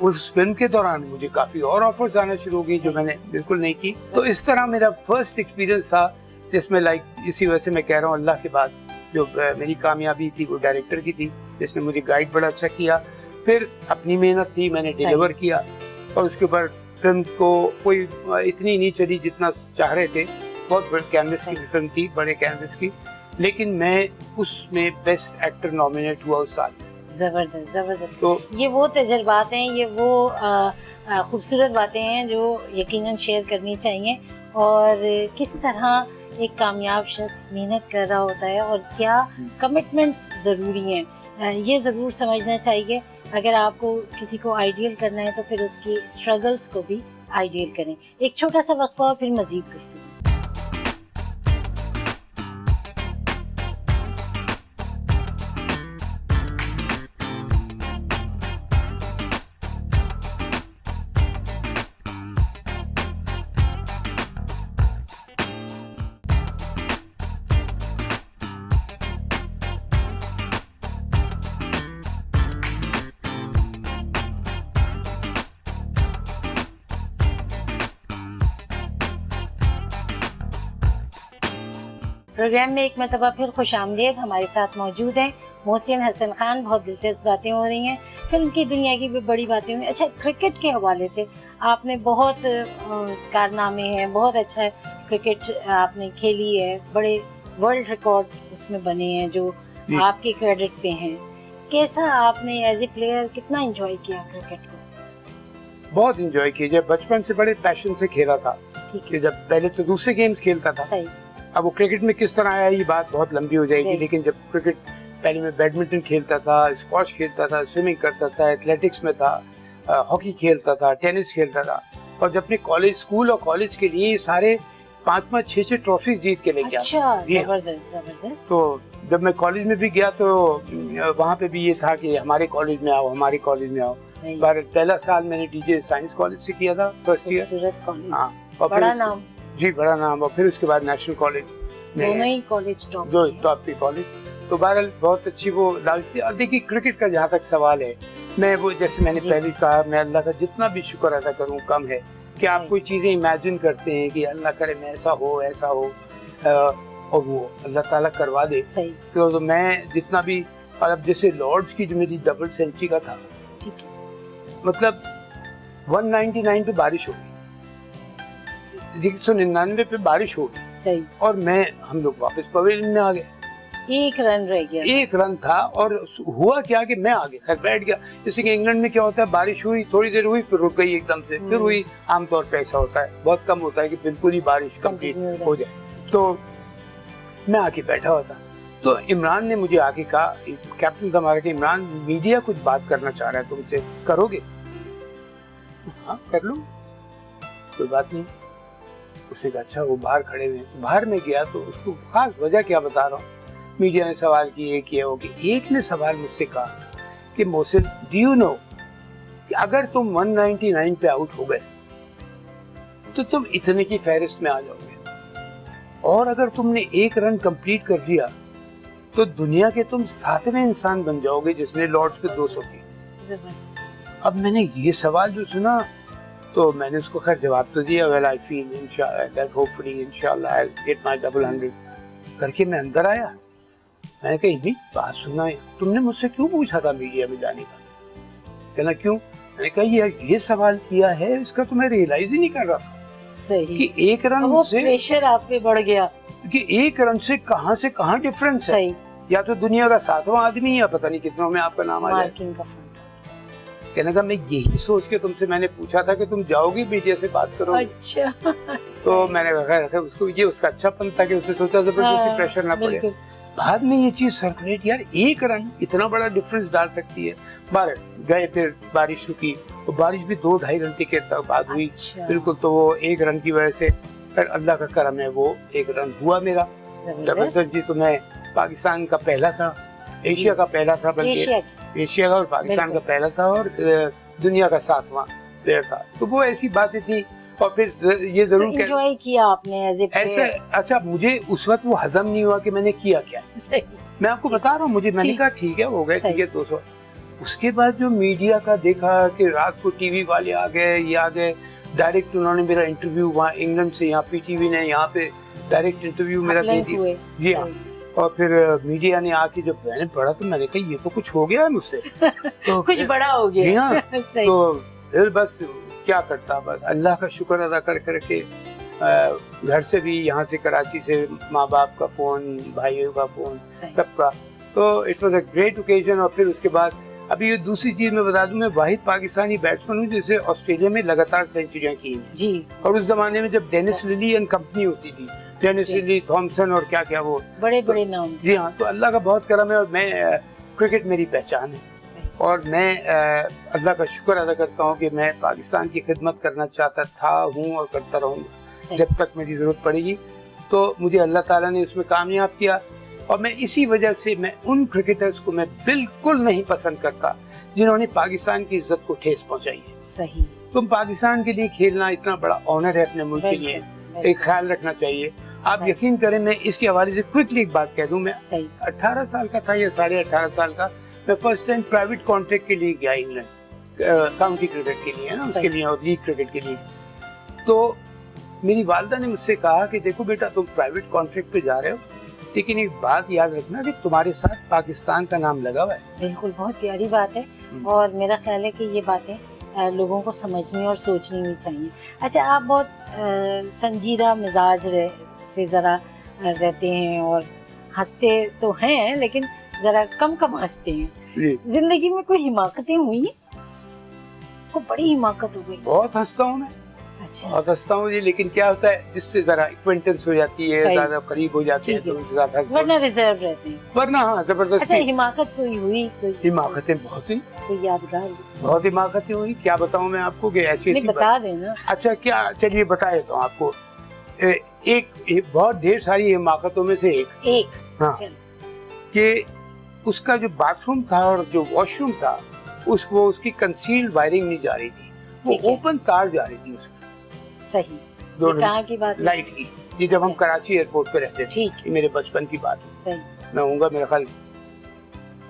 उस फिल्म के दौरान मुझे काफी और ऑफर्स आना शुरू हो गई जो मैंने बिल्कुल नहीं की। तो इस तरह मेरा फर्स्ट एक्सपीरियंस था जिसमें इसी वजह से मैं कह रहा हूँ अल्लाह के बाद जो मेरी कामयाबी थी वो डायरेक्टर की थी जिसने मुझे गाइड बड़ा अच्छा किया। फिर अपनी मेहनत थी, मैंने डिलीवर किया और उसके ऊपर फिल्म को कोई इतनी नहीं चली जितना चाह रहे थे। बहुत बड़े कैनवस की फिल्म थी, बड़े कैनवस की, लेकिन मैं उसमें बेस्ट एक्टर नॉमिनेट हुआ उस साल। जबरदस्त जबरदस्त। तो ये वो तजुर्बात हैं, ये वो खूबसूरत बातें हैं जो यकीनन शेयर करनी चाहिए। और किस तरह एक कामयाब शख्स मेहनत कर रहा होता है और क्या कमिटमेंट्स ज़रूरी हैं, ये ज़रूर समझना चाहिए। अगर आपको किसी को आइडियल करना है तो फिर उसकी स्ट्रगल्स को भी आइडियल करें। एक छोटा सा वक्फा और फिर मज़ीद गुफ्तगू। प्रोग्राम में एक मरतबा फिर खुश आमदीद। हमारे साथ मौजूद हैं मोहसिन हसन खान। बहुत दिलचस्प बातें हो रही हैं, फिल्म की दुनिया की भी बड़ी बातें हुई। अच्छा, क्रिकेट के हवाले से आपने बहुत कारनामे हैं, बहुत अच्छा क्रिकेट आपने खेली है, बड़े वर्ल्ड रिकॉर्ड उसमें बने हैं जो आपके क्रेडिट पे हैं। कैसा आपने एज ए प्लेयर कितना एंजॉय किया क्रिकेट को? बहुत एंजॉय किया, जब बचपन से बड़े पैशन से खेला था। ठीक है। जब पहले तो दूसरे गेम्स खेलता था। सही। अब वो क्रिकेट में किस तरह आया ये बात बहुत लंबी हो जाएगी, लेकिन जब क्रिकेट पहले मैं बैडमिंटन खेलता था, स्क्वॉश खेलता था, स्विमिंग करता था, एथलेटिक्स में था हॉकी खेलता था, टेनिस खेलता था, और जब अपने कॉलेज, स्कूल और कॉलेज के लिए सारे 5-5, 6-6 ट्रॉफीज जीत के लेके अच्छा, आया। जबरदस्त जबरदस्त। तो जब मैं कॉलेज में भी गया तो वहाँ पे भी ये था कि हमारे कॉलेज में आओ, हमारे कॉलेज में आओ। पहला साल मैंने डीजे साइंस कॉलेज से किया था, फर्स्ट ईयर। खूबसूरत कॉलेज, हाँ, और बड़ा नाम। जी, बड़ा नाम। और फिर उसके बाद नेशनल कॉलेज, दोनों ही कॉलेज टॉप, दो टॉप के कॉलेज। तो बहरहाल बहुत अच्छी वो लाइफ थी। और देखिए, क्रिकेट का जहाँ तक सवाल है, मैं वो जैसे मैंने पहले कहा, मैं अल्लाह का जितना भी शुक्र अदा करूँ कम है कि आप कोई चीजें इमेजिन करते हैं कि अल्लाह करे मैं ऐसा हो और वो अल्लाह ताला करवा दे। सही। तो मैं जितना भी, और अब जैसे लॉर्ड्स की जो मेरी डबल सेंचुरी का था, ठीक है, मतलब 199 पे बारिश हो गई, 199 पे बारिश हो गई, सही, और हम लोग वापस पवेलियन में आ गए। एक रन रह गया, एक रन था, और हुआ क्या कि मैं आगे खैर बैठ गया। जैसे कि इंग्लैंड में क्या होता है, बारिश हुई, थोड़ी देर हुई, फिर रुक गई एकदम से, फिर हुई। आमतौर पे ऐसा होता है, बहुत कम होता है कि बिल्कुल ही बारिश कंप्लीट हो जाए। तो मैं आके बैठा हुआ था, तो इमरान ने मुझे आके कहा, कैप्टन था हमारा, कि इमरान, मीडिया कुछ बात करना चाह रहा है तुमसे, करोगे? हाँ, कर लूं, कोई बात नहीं। उसने कहा अच्छा, वो बाहर खड़े हुए। बाहर में गया तो उसको खास वजह क्या बता रहा हूँ, मीडिया ने सवाल किए, एक ने सवाल मुझसे कहा कि मोहसिन, डू यू नो कि अगर तुम 199 पे आउट हो गए तो तुम इतने की फहरिस्त में आ जाओगे, और अगर तुमने एक रन कंप्लीट कर दिया तो दुनिया के तुम 7वें इंसान बन जाओगे जिसने लॉर्ड्स पे 200 की। अब मैंने ये सवाल जो सुना तो मैंने उसको खैर जवाब तो दिया, well I feel that hopefully इंशाल्लाह I will get my double 100 करके मैं अंदर आया। मैंने कहा, इतनी बात सुनना है, तुमने मुझसे क्यों पूछा था मीडिया में जाने का? कहना क्यों? मैंने कहा यार, ये सवाल किया है, इसका तो मैं रियलाइज ही नहीं कर रहा था। सही, कि एक रन वो से प्रेशर आप पे बढ़ गया कि एक रन से कहां डिफरेंस है। या तो दुनिया का 7वां आदमी, या पता नहीं कितनों में आपका नाम आ जाए। कहने का, मैं यही सोच के तुमसे मैंने पूछा था कि तुम जाओगी मीडिया से बात करोगे। अच्छा। तो मैंने कहा उसको, ये उसका अच्छापन था कि उसने सोचा जबरदस्ती प्रेशर ना पड़े। बाद में ये चीज सर्कुलेट, यार एक रन इतना बड़ा डिफरेंस डाल सकती है। बाहर गए, फिर बारिश रुकी, तो बारिश भी 2-2.5 घंटे के बाद हुई। अच्छा। बिल्कुल, तो वो एक रन की वजह से फिर अल्लाह का करम है, वो एक रन हुआ मेरा। डबल सेंचुरी तो मैं पाकिस्तान का पहला था, एशिया का पहला था, बल्कि एशिया का और पाकिस्तान का पहला था, और दुनिया का 7वां प्लेयर था। तो वो ऐसी बातें थी। और फिर ये जरूर तो एंजॉय किया आपने एज ए ऐसे। अच्छा, मुझे उस वक्त वो हजम नहीं हुआ कि मैंने किया क्या। सही। मैं आपको बता रहा हूँ, मैंने कहा ठीक है, हो गए, ठीक है 200। उसके बाद जो मीडिया का देखा कि रात को टीवी वाले आ गए, ये आ गए, डायरेक्ट उन्होंने मेरा इंटरव्यू वहाँ इंग्लैंड से, यहाँ पीटीवी ने यहाँ पे डायरेक्ट इंटरव्यू मेरा दे दिया। जी हाँ। और फिर मीडिया ने आके जब मैंने पढ़ा तो मैंने कहा ये तो कुछ हो गया है मुझसे। तो कुछ बड़ा हो गया। जी हाँ। तो फिर बस क्या करता, बस अल्लाह का शुक्र अदा कर करके घर से भी, यहाँ से कराची से माँ बाप का फोन, भाइयों का फोन, सबका। तो it was a great occasion. और फिर उसके बाद अभी ये दूसरी चीज मैं बता दूं, मैं वाहिद पाकिस्तानी बैट्समैन हूँ जिसे ऑस्ट्रेलिया में लगातार सेंचुरियां की हैं जी। और उस जमाने में जब डेनिस लिली एंड कंपनी होती थी, डेनिस लिली, थॉमसन और क्या क्या वो बड़े बड़े नाम। जी हाँ, तो अल्लाह का बहुत करम है, और मैं क्रिकेट मेरी पहचान है। और मैं अल्लाह का शुक्र अदा करता हूँ कि मैं पाकिस्तान की खिदमत करना चाहता था, हूँ और करता रहूँगा जब तक मेरी जरूरत पड़ेगी। तो मुझे अल्लाह ताला ने उसमें कामयाब किया, और मैं इसी वजह से मैं उन क्रिकेटर्स को मैं बिल्कुल नहीं पसंद करता जिन्होंने पाकिस्तान की इज्जत को ठेस पहुंचाई है। सही। तुम पाकिस्तान के लिए खेलना इतना बड़ा ऑनर है अपने मुल्क के लिए, एक ख्याल रखना चाहिए। आप यकीन करें, मैं इसके हवाले से क्विकली एक बात कह दूं, मैं 18 साल का था या 18.5 साल का, मैं फर्स्ट टाइम प्राइवेट कॉन्ट्रैक्ट के लिए गया इंग्लैंड, काउंटी क्रिकेट के लिए, है ना, उसके लिए, और लीग क्रिकेट के लिए। तो मेरी वालिदा ने मुझसे कहा कि देखो बेटा, तुम प्राइवेट कॉन्ट्रैक्ट पे जा रहे हो, लेकिन एक बात याद रखना कि तुम्हारे साथ पाकिस्तान का नाम लगा हुआ है। बिल्कुल, बहुत प्यारी बात है, और मेरा ख्याल है कि ये बातें लोगों को समझनी और सोचनी भी चाहिए। अच्छा, आप बहुत संजीदा मिजाज से ज़रा रहते हैं, और हंसते तो हैं लेकिन ज़रा कम हंसते हैं। जिंदगी में कोई हिमाकतें हुई? को बड़ी हिमाकत हो गई? बहुत हंसता हूँ मैं। अच्छा। बहुत हंसता हूँ जी, लेकिन क्या होता है जिससे जरा एक्वेंटेंस हो जाती है, सही। ज्यादा करीब हो जाते हैं ठीक तो है। उनसे ज्यादा वरना रिजर्व रहते हैं। वरना हाँ अच्छा, जबरदस्ती। हिमाकत कोई हुई, कोई हिमाकतें बहुत हुई, कोई यादगार? बहुत हिमाकतें हुई, क्या बताऊं मैं आपको कि ऐसी नहीं, ऐसी बता देना। अच्छा क्या, चलिए बता देता हूँ आपको। एक बहुत ढेर सारी हिमाकतों में से एक हाँ, चल। कि उसका जो बाथरूम था और जो वॉशरूम था उसको उसकी कंसील्ड वायरिंग नहीं जा रही थी, वो ठीक है। ओपन तार जा रही थी उसमें। सही। ये दोनों कहाँ की बात है? लाइट की, ये जब हम अच्छा। कराची एयरपोर्ट पे रहते थे, ठीक है। ये मेरे बचपन की बात है। सही। मैं होऊंगा मेरा ख्याल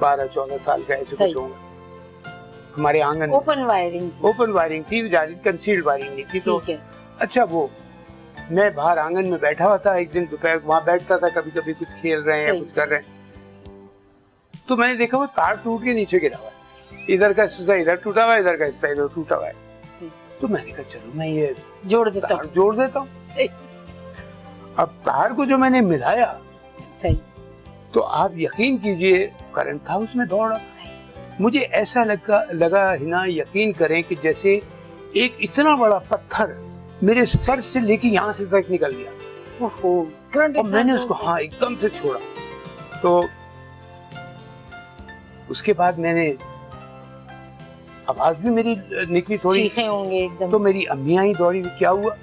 12-14 साल का ऐसे सही। कुछ होऊंगा। हमारे आंगन ओपन वायरिंग थी। ओपन वायरिंग थी, जा रही कंसील्ड वायरिंग नहीं थी। तो ठीक है। अच्छा, वो मैं बाहर आंगन में बैठा हुआ था, एक दिन दोपहर वहां बैठता था, कभी कभी कुछ खेल रहे हैं या सही, कुछ कर रहे हैं, तो मैंने देखा वो तार टूट के नीचे गिरा हुआ है, इधर का हिस्सा इधर टूटा हुआ है, इधर का हिस्सा इधर टूटा हुआ है। सही। तो मैंने कहा चलो मैं ये जोड़ देता तार हूँ। जोड़ देता हूँ। सही। अब तार को जो मैंने मिलाया, सही। तो आप यकीन कीजिए करंट था उसमें दौड़ा। सही। मुझे ऐसा लगा हिना, यकीन करें कि जैसे एक इतना बड़ा पत्थर मेरे सर से लेके यहाँ से तक निकल गया। ओहो, करंट और मैंने इतना उसको जोर से। हाँ एकदम से छोड़ा। तो उसके बाद मैंने, आवाज भी मेरी निकली थोड़ी, चीखे होंगे एकदम तो से। मेरी अम्मी आई दौड़ी, क्या हुआ?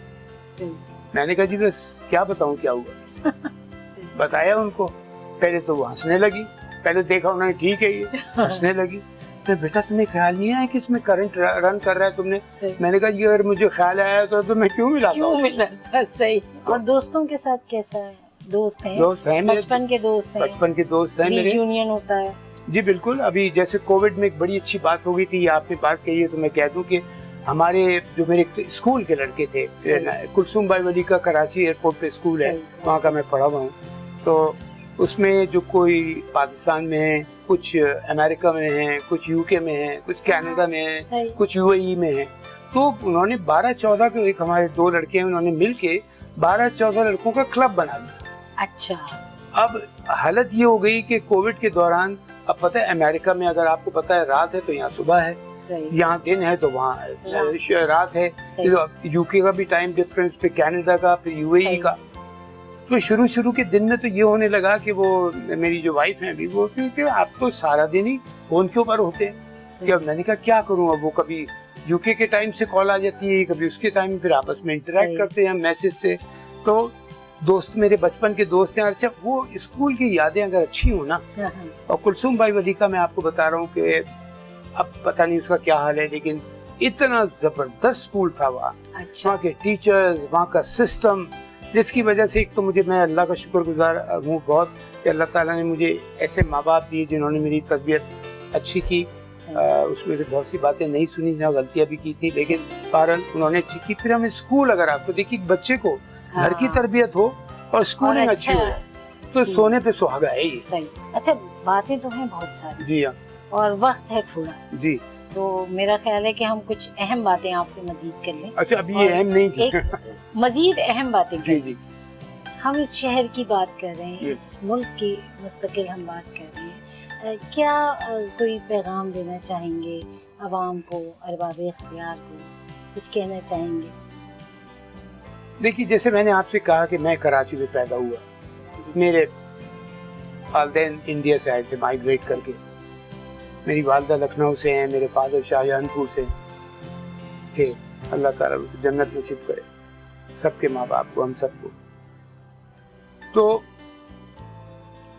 सही। मैंने कहा जी बस क्या बताऊं क्या हुआ। सही। बताया उनको, पहले तो वो हंसने लगी, पहले देखा उन्होंने ठीक है ये, हंसने लगी। तो बेटा तुम्हें ख्याल नहीं आया कि इसमें करंट रन कर रहा है तुमने? सही। मैंने कहा जी अगर मुझे ख्याल आया तो मैं क्यों मिलाता क्यों हूं? मिला? सही। और दोस्तों के साथ कैसा है? दोस्त हैं? दोस्त हैं मेरे, बचपन के दोस्त हैं? बचपन के दोस्त हैं मेरे। यूनियन होता है। जी बिल्कुल। अभी जैसे कोविड में एक बड़ी अच्छी बात हो गई थी, आपने बात कही है तो मैं कह दूं कि हमारे जो मेरे स्कूल के लड़के थे, कुलसुम बाई वली का कराची एयरपोर्ट पे स्कूल है, वहाँ का मैं पढ़ा हुआ हूँ, तो उसमें जो कोई पाकिस्तान में है, कुछ अमेरिका में है, कुछ यूके में है, कुछ कनाडा में है, कुछ यूएई में है, तो उन्होंने 12-14 के, एक हमारे 2 लड़के हैं, उन्होंने मिलके 12-14 लड़कों का क्लब बना दिया। अच्छा। अब हालत ये हो गई कि कोविड के दौरान, अब पता है अमेरिका में अगर आपको पता है रात है तो यहाँ सुबह है, यहाँ दिन है तो वहाँ रात है, यूके का भी टाइम डिफरेंस, फिर कनाडा का, फिर यूएई का। तो शुरू के दिन में तो ये होने लगा कि वो मेरी जो वाइफ है अभी, वो क्योंकि आप तो सारा दिन ही फोन के ऊपर होते हैं, कि अब मैंने कहा क्या करूँ, अब वो कभी यूके के टाइम से कॉल आ जाती है, कभी उसके टाइम, फिर आपस में इंटरेक्ट करते हैं मैसेज से। तो दोस्त मेरे बचपन के दोस्त हैं। अच्छा, वो स्कूल की यादें अगर अच्छी हो ना, और कुलसुम बाई वली का मैं आपको बता रहा हूँ कि अब पता नहीं उसका क्या हाल है, लेकिन इतना जबरदस्त स्कूल था वहाँ। अच्छा। वहाँ के टीचर्स, वहाँ का सिस्टम, जिसकी वजह से एक तो मुझे, मैं अल्लाह का शुक्रगुजार हूँ बहुत कि अल्लाह ताला ने मुझे ऐसे माँ बाप दिए जिन्होंने मेरी तरबियत अच्छी की। उसमें से बहुत सी बातें नहीं सुनी, जहाँ गलतियाँ भी की थी, लेकिन बहरहाल उन्होंने अच्छी की। फिर हमें स्कूल, अगर आपको देखिए बच्चे को घर की तरबियत हो और स्कूलिंग अच्छी हो तो सोने पे सुहागा है ये। सही। अच्छा, बातें तो हैं बहुत सारी। जी हाँ। और वक्त है थोड़ा जी, तो मेरा ख्याल है कि हम कुछ अहम बातें आपसे मजीद कर लें। अच्छा, अभी ये अहम नहीं थी। मजीद अहम बातें जी जी। हम इस शहर की बात कर रहे हैं, इस मुल्क की मुस्तकिल हम बात कर रहे हैं, क्या कोई पैगाम देना चाहेंगे अवाम को, अरबाब इख्तियार को, कुछ कहना चाहेंगे? देखिए, जैसे मैंने आपसे कहा कि मैं कराची में पैदा हुआ, मेरे वालिदैन इंडिया से आए थे माइग्रेट करके, मेरी वालदा लखनऊ से हैं, मेरे फादर शाहजहानपुर से थे। अल्लाह ताला जन्नत नसीब करे सबके माँ बाप को, हम सबको। तो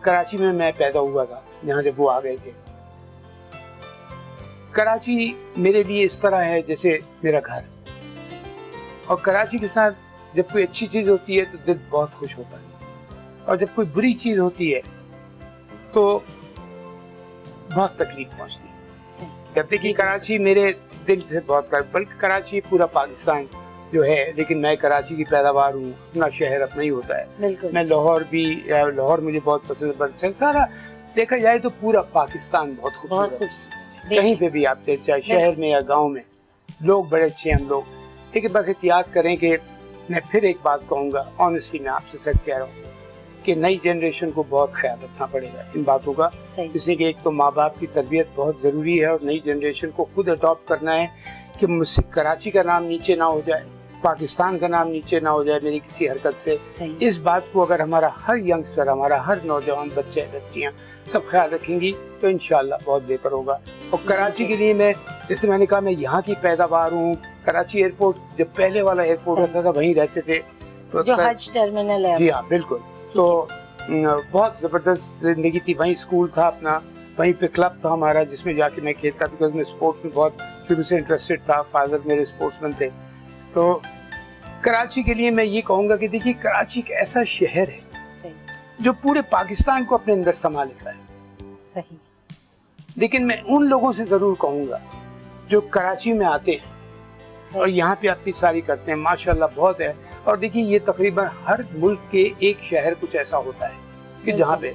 कराची में मैं पैदा हुआ था, यहाँ जब वो आ गए थे। कराची मेरे लिए इस तरह है जैसे मेरा घर, और कराची के साथ जब कोई अच्छी चीज होती है तो दिल बहुत खुश होता है, और जब कोई बुरी चीज होती है तो बहुत तकलीफ पहुंचती है। जब देखिए कराची मेरे दिल से बहुत कर, बल्कि कराची पूरा पाकिस्तान जो है, लेकिन मैं कराची की पैदावार हूँ, अपना शहर अपना ही होता है। मैं लाहौर मुझे बहुत पसंद है, सारा देखा जाए तो पूरा पाकिस्तान बहुत खूबसूरत है। कहीं पे भी आप चाहे शहर में या गाँव में, लोग बड़े अच्छे हैं हम लोग। लेकिन बस एहतियात करें कि मैं फिर एक बात कहूँगा, ऑनेस्टली मैं आपसे सच कह रहा हूँ कि नई जनरेशन को बहुत ख्याल रखना पड़ेगा इन बातों का, इसलिए कि एक तो माँ बाप की तरबियत बहुत ज़रूरी है, और नई जनरेशन को खुद अडॉप्ट करना है कि मुझसे कराची का नाम नीचे ना हो जाए, पाकिस्तान का नाम नीचे ना हो जाए मेरी किसी हरकत से। सही। इस बात को अगर हमारा हर यंगस्टर, हमारा हर नौजवान, बच्चे बच्चियां सब ख्याल रखेंगी तो इंशाल्लाह बहुत बेहतर होगा। और कराची के लिए मैं, जैसे मैंने कहा, मैं यहाँ की पैदावार हूँ। कराची एयरपोर्ट जब पहले वाला एयरपोर्ट होता था वहीं रहते थे, तो जो हज टर्मिनल है। जी हाँ बिल्कुल। तो बहुत ज़बरदस्त ज़िंदगी थी। वहीं स्कूल था अपना, वहीं पे क्लब था हमारा जिसमें जाके मैं खेलता, बिकॉज मैं स्पोर्ट्स में बहुत शुरू से इंटरेस्टेड था। फादर मेरे स्पोर्ट्समैन थे। तो कराची के लिए मैं ये कहूँगा कि देखिए, कराची एक ऐसा शहर है जो पूरे पाकिस्तान को अपने अंदर समा लेता है। सही। लेकिन मैं उन लोगों से ज़रूर कहूँगा जो कराची में आते हैं और यहाँ पे अपनी सारी करते हैं, माशाल्लाह बहुत है। और देखिए, ये तकरीबन हर मुल्क के एक शहर कुछ ऐसा होता है कि जहाँ पे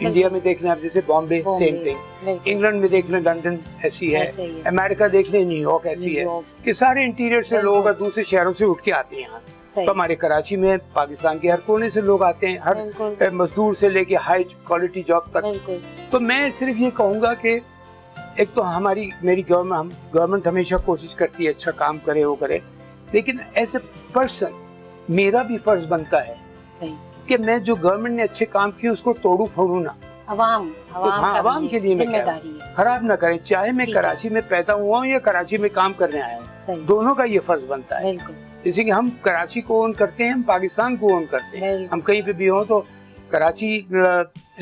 इंडिया में देख लें आप, जैसे बॉम्बे सेम थिंग, इंग्लैंड में देख लें लंदन ऐसी है, अमेरिका देख लें न्यूयॉर्क ऐसी है कि सारे इंटीरियर से लोग दूसरे शहरों से उठ के आते हैं यहाँ। तो हमारे कराची में पाकिस्तान के हर कोने से लोग आते हैं, हर मजदूर से लेके हाई क्वालिटी जॉब तक। तो मैं सिर्फ ये कहूँगा कि एक तो मेरी गवर्नमेंट हमेशा कोशिश करती है अच्छा काम करे, वो करे, लेकिन एज ए पर्सन मेरा भी फर्ज बनता है कि मैं जो गवर्नमेंट ने अच्छे काम किए उसको तोड़ू फोड़ू ना। अवाम के लिए मैं खराब ना करें, चाहे मैं कराची में पैदा हुआ हूँ या कराची में काम करने आया हूँ, दोनों का ये फर्ज बनता है। जैसे कि हम कराची को ओन करते हैं, हम पाकिस्तान को ओन करते हैं, हम कहीं पे भी हों तो कराची,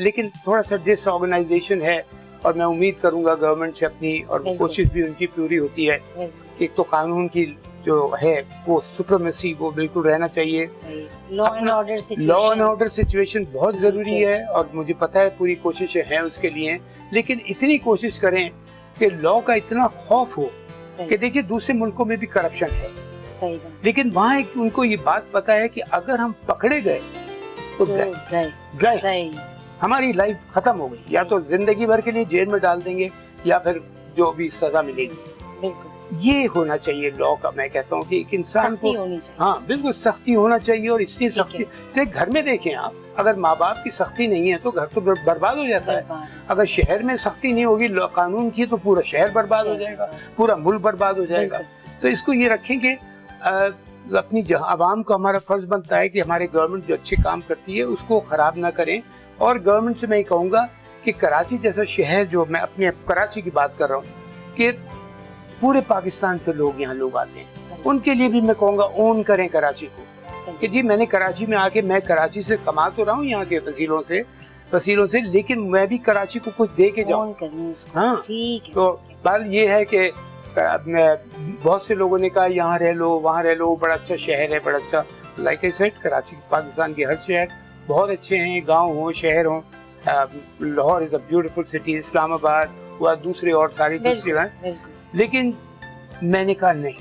लेकिन थोड़ा सा डिसऑर्गेनाइजेशन है और मैं उम्मीद करूंगा गवर्नमेंट से अपनी, और कोशिश भी उनकी पूरी होती है कि एक तो कानून की जो है वो सुप्रीमेसी वो बिल्कुल रहना चाहिए। लॉ एंड ऑर्डर सिचुएशन बहुत जरूरी है और मुझे पता है पूरी कोशिशें हैं उसके लिए, लेकिन इतनी कोशिश करें कि लॉ का इतना खौफ हो कि देखिए दूसरे मुल्कों में भी करप्शन है, लेकिन वहाँ उनको ये बात पता है कि अगर हम पकड़े गए तो गए, हमारी लाइफ खत्म हो गई, या तो जिंदगी भर के लिए जेल में डाल देंगे या फिर जो भी सजा मिलेगी। ये होना चाहिए लॉ का। मैं कहता हूँ कि एक इंसान को हाँ बिल्कुल सख्ती होना चाहिए। और इसलिए सख्ती, जैसे घर में देखें आप, अगर माँ बाप की सख्ती नहीं है तो घर तो बर्बाद हो जाता है। अगर शहर में सख्ती नहीं होगी कानून की तो पूरा शहर बर्बाद हो जाएगा, पूरा मुल्क बर्बाद हो जाएगा। तो इसको ये रखेंगे, अपनी आवाम को हमारा फर्ज बनता है कि हमारे गवर्नमेंट जो अच्छे काम करती है उसको खराब ना करें। और गवर्नमेंट से मैं कहूँगा कि कराची जैसा शहर, जो मैं अपने कराची की बात कर रहा हूँ, कि पूरे पाकिस्तान से यहाँ लोग आते हैं, उनके लिए भी मैं कहूँगा ओन करें कराची को, कि जी मैंने कराची में आके, मैं कराची से कमा तो रहा हूँ यहाँ के वसीलों से, लेकिन मैं भी कराची को कुछ दे के जाऊँ। हाँ तो बात ये है कि बहुत से लोगों ने कहा यहाँ रह लो वहाँ रह लो, बड़ा अच्छा शहर है, बड़ा अच्छा। Like I said, Karachi Pakistan के हर शहर बहुत अच्छे हैं, गाँव हो शहर हो। Lahore is a beautiful city, Islamabad हुआ, दूसरे और सारी दूसरी जगह, लेकिन मैंने कहा नहीं,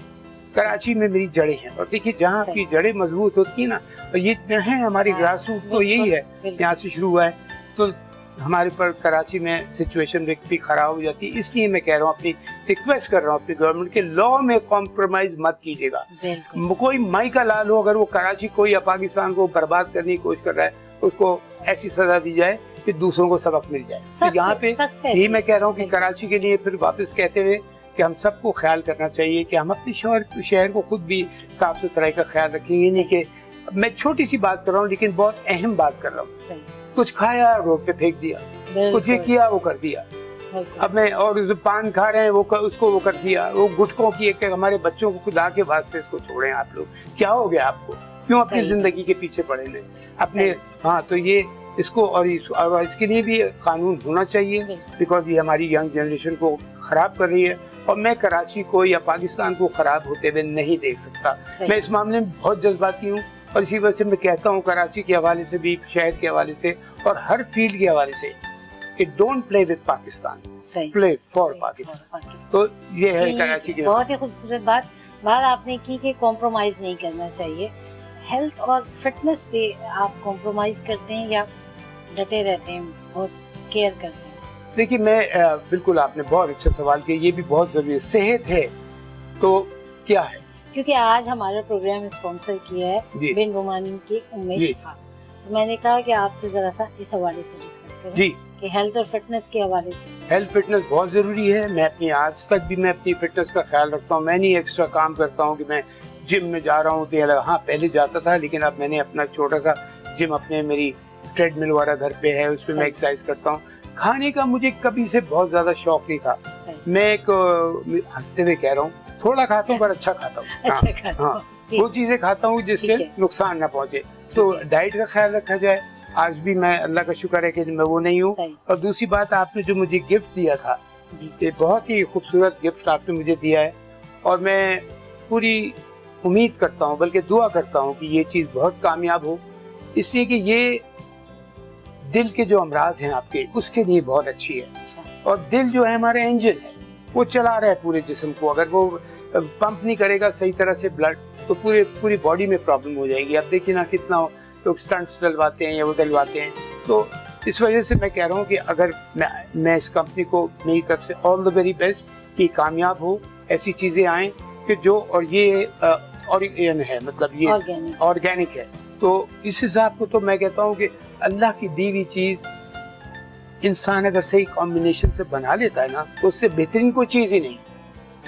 कराची में मेरी जड़ें हैं। और देखिए जहाँ की जड़ें मजबूत होती है ना, और ये है हमारी ग्रास रूट तो यही है, यहाँ से शुरू हुआ है, तो हमारे पर कराची में सिचुएशन भी खराब हो जाती है। इसलिए मैं कह रहा हूँ, अपनी रिक्वेस्ट कर रहा हूँ अपनी गवर्नमेंट के, लॉ में कॉम्प्रोमाइज मत कीजिएगा। कोई माई का लाल हो, अगर वो कराची को या पाकिस्तान को बर्बाद करने की कोशिश कर रहा है, उसको ऐसी सजा दी जाए कि दूसरों को सबक मिल जाए। तो यहाँ पे यही मैं कह रहा हूँ कि कराची के लिए फिर वापस कहते हुए कि हम सबको ख्याल करना चाहिए कि हम अपने शहर को खुद भी साफ सुथराई का ख्याल रखें। ये नहीं कि मैं छोटी सी बात कर रहा हूँ, लेकिन बहुत अहम बात कर रहा हूँ। कुछ खाया रोड पे फेंक दिया, कुछ ये किया वो कर दिया, अब मैं, और पान खा रहे हैं उसको वो कर दिया, वो गुटखों की एक, हमारे बच्चों को खुदा के वास्ते इसको छोड़ें आप लोग, क्या हो गया आपको, क्यों अपनी जिंदगी के पीछे पड़े ने अपने। हाँ तो ये इसको और इसके लिए भी कानून होना चाहिए, बिकॉज ये हमारी यंग जनरेशन को खराब कर रही है, और मैं कराची को या पाकिस्तान को खराब होते हुए नहीं देख सकता। मैं इस मामले में बहुत जज्बाती हूँ, और इसी वजह से मैं कहता हूँ कराची के हवाले से भी, शहर के हवाले से और हर फील्ड के हवाले से, कि don't play with Pakistan, play for Pakistan. तो ये है कराची की बहुत ही खूबसूरत बात आपने की कि कॉम्प्रोमाइज नहीं करना चाहिए। हेल्थ और फिटनेस पे आप कॉम्प्रोमाइज करते हैं या डटे रहते हैं, बहुत केयर करते हैं? देखिए मैं बिल्कुल, आपने बहुत अच्छा सवाल किया, ये भी बहुत जरूरी है। सेहत है तो क्या है, क्योंकि आज हमारा प्रोग्राम स्पॉन्सर किया है बिन रोमानी के उम्मे शिफा, तो मैंने कहा कि आपसे जरा सा इस हवाले से डिस्कस करें जी, कि हेल्थ और फिटनेस के हवाले से। हेल्थ फिटनेस बहुत जरूरी है। मैं अपनी आज तक भी मैं अपनी फिटनेस का ख्याल रखता हूँ। मैं नहीं एक्स्ट्रा काम करता हूँ कि मैं जिम में जा रहा हूँ तो ये लगा, हाँ पहले जाता था लेकिन अब मैंने अपना छोटा सा जिम अपने मेरी ट्रेडमिल वाला घर पे है, उस पे मैं एक्सरसाइज करता हूँ। खाने का मुझे कभी से बहुत ज्यादा शौक नहीं था। मैं एक हंसते हुए कह रहा हूँ, थोड़ा खाता हूँ पर अच्छा खाता हूँ। हाँ, वो चीजें खाता हूँ जिससे नुकसान ना पहुँचे। तो डाइट का ख्याल रखा जाए। आज भी मैं अल्लाह का शुक्र है कि मैं वो नहीं हूँ। और दूसरी बात, आपने जो मुझे गिफ्ट दिया था, ये बहुत ही खूबसूरत गिफ्ट आपने मुझे दिया है और मैं पूरी उम्मीद करता हूँ, बल्कि दुआ करता हूँ कि ये चीज़ बहुत कामयाब हो, इसलिए कि ये दिल के जो अमराज हैं आपके, उसके लिए बहुत अच्छी है। और दिल जो है हमारा इंजन है, वो चला रहा है पूरे जिस्म को। अगर वो पंप नहीं करेगा सही तरह से ब्लड, तो पूरी बॉडी में प्रॉब्लम हो जाएगी। आप देखिए ना, कितना लोग स्टंट्स डलवाते हैं या वो डलवाते हैं। तो इस वजह से मैं कह रहा हूँ कि अगर मैं इस कंपनी को मेरी तरफ से ऑल द वेरी बेस्ट कि कामयाब हो, ऐसी चीज़ें आएँ कि जो, और ये ऑर्गेनिक है, मतलब ये ऑर्गेनिक है। तो इस हिसाब को तो मैं कहता हूँ कि अल्लाह की दी हुई चीज़ इंसान अगर सही कॉम्बिनेशन से बना लेता है ना, तो उससे बेहतरीन कोई चीज़ ही नहीं।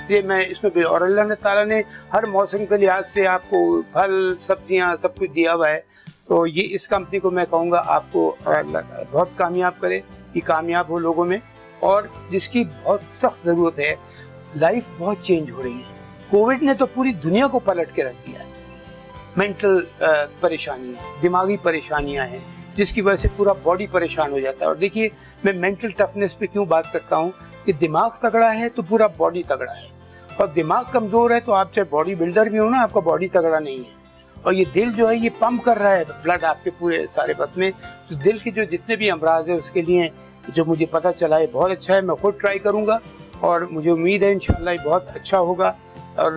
ये मैं इसमें, और अल्लाह ताला ने हर मौसम के लिहाज से आपको फल, सब्जियां, सब कुछ दिया हुआ है। तो ये इस कंपनी को मैं कहूँगा आपको बहुत कामयाब करे, कि कामयाब हो लोगों में, और जिसकी बहुत सख्त ज़रूरत है। लाइफ बहुत चेंज हो रही है। कोविड ने तो पूरी दुनिया को पलट के रख दिया है। मेंटल परेशानियाँ, दिमागी परेशानियाँ हैं, जिसकी वजह से पूरा बॉडी परेशान हो जाता है। और देखिए, मैं मेंटल टफनेस पे क्यों बात करता हूँ कि दिमाग तगड़ा है तो पूरा बॉडी तगड़ा है, और दिमाग कमज़ोर है तो आप चाहे बॉडी बिल्डर भी हो ना, आपका बॉडी तगड़ा नहीं है। और ये दिल जो है, ये पंप कर रहा है ब्लड आपके पूरे सारे बदन में। तो दिल के जो जितने भी अमराज है, उसके लिए जो मुझे पता चला है बहुत अच्छा है। मैं खुद ट्राई करूँगा और मुझे उम्मीद है इंशाल्लाह बहुत अच्छा होगा, और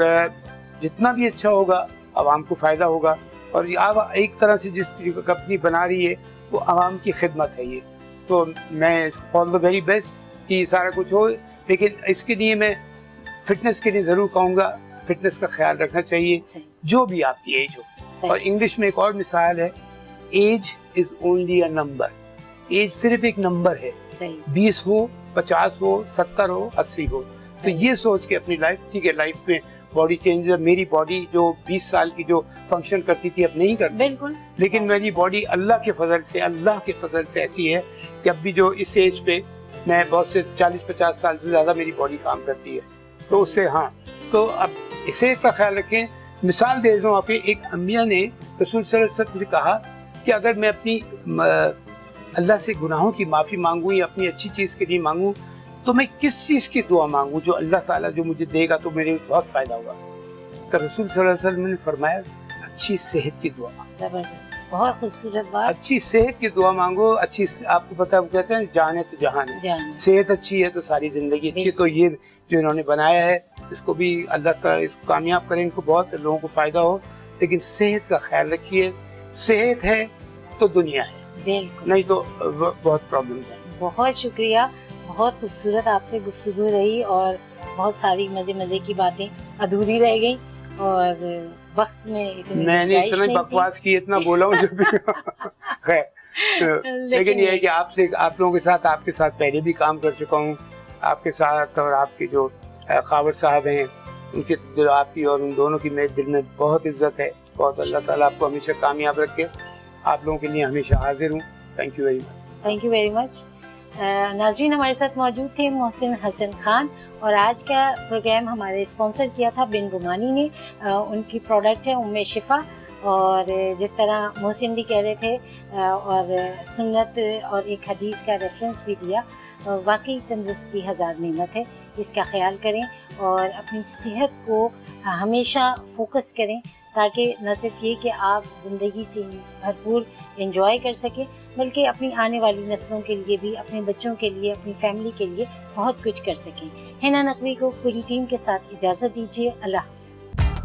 जितना भी अच्छा होगा आवाम को फ़ायदा होगा। और आप एक तरह से जिस कंपनी बना रही है, वो आवाम की खिदमत है ये। तो मैं ऑल द वेरी बेस्ट कि सारा कुछ हो, लेकिन इसके लिए मैं फिटनेस के लिए ज़रूर कहूँगा, फिटनेस का ख्याल रखना चाहिए, जो भी आपकी एज हो। और इंग्लिश में एक और मिसाल है, age is only a number. Age सिर्फ एक नंबर है, 20 हो, 50 हो, 70 हो, 80 हो। तो ये सोच के अपनी लाइफ, ठीक है, लाइफ में बॉडी चेंज, मेरी बॉडी जो 20 साल की जो फंक्शन करती थी अब नहीं करती, बिल्कुल, लेकिन मेरी बॉडी अल्लाह के फजल से ऐसी है कि अब भी जो इस एज पे मैं बहुत से 40-50 साल से ज़्यादा मेरी बॉडी काम करती है। तो उससे, हाँ, तो अब इसे का ख्याल रखें। मिसाल दे दूँ आपको, एक अम्मिया ने रसूल सल्लल्लाहु अलैहि वसल्लम से कहा कि अगर मैं अपनी अल्लाह से गुनाहों की माफ़ी मांगूँ या अपनी अच्छी चीज़ के लिए मांगूँ, तो मैं किस चीज़ की दुआ मांगूँ जो अल्लाह ताला जो मुझे देगा तो मेरे बहुत फ़ायदा होगा। तो रसूल सल्लल्लाहु अलैहि वसल्लम ने फरमाया, अच्छी सेहत की दुआ। जबरदस्त, बहुत खूबसूरत बात। अच्छी सेहत की दुआ मांगो। अच्छी, आपको पता है वो कहते हैं जान है तो जहान है। सेहत अच्छी है तो सारी जिंदगी अच्छी है। तो ये जो इन्होंने बनाया है, इसको भी अल्लाह ताला इसको कामयाब करे, इनको बहुत लोगों को फ़ायदा हो। लेकिन सेहत का ख्याल रखिए, सेहत है तो दुनिया है, बिल्कुल, नहीं तो बहुत प्रॉब्लम है। बहुत शुक्रिया, बहुत खूबसूरत आपसे गुफ्तगू रही, और बहुत सारी मज़े की बातें अधूरी रह गई, और वक्त में मैंने इतना बकवास की, इतना बोला हूँ जो भी है। लेकिन ये है कि आपसे, आप लोगों के साथ, आपके साथ पहले भी काम कर चुका हूँ, आपके साथ, और आपके जो खावर साहब हैं, उनके दिल, आपकी और उन दोनों की मेरे दिल में बहुत इज्जत है। बहुत अल्लाह ताला आपको हमेशा कामयाब रखे। आप लोगों के लिए हमेशा हाजिर हूँ। Thank you very much. Thank you very much. नाज़रीन, हमारे साथ मौजूद थे मोहसिन हसन खान, और आज का प्रोग्राम हमारे स्पॉन्सर किया था बिन रुमानी ने। उनकी प्रोडक्ट है उम्मे शिफा, और जिस तरह मोहसिन भी कह रहे थे, और सुन्नत और एक हदीस का रेफरेंस भी दिया। वाकई तंदुरुस्ती हज़ार नेमत है, इसका ख्याल करें और अपनी सेहत को हमेशा फोकस करें, ताकि न सिर्फ ये कि आप ज़िंदगी से भरपूर एंजॉय कर सकें, बल्कि अपनी आने वाली नस्लों के लिए भी, अपने बच्चों के लिए, अपनी फैमिली के लिए बहुत कुछ कर सकें। हिना नकवी को पूरी टीम के साथ इजाज़त दीजिए। अल्लाह हाफ़िज़।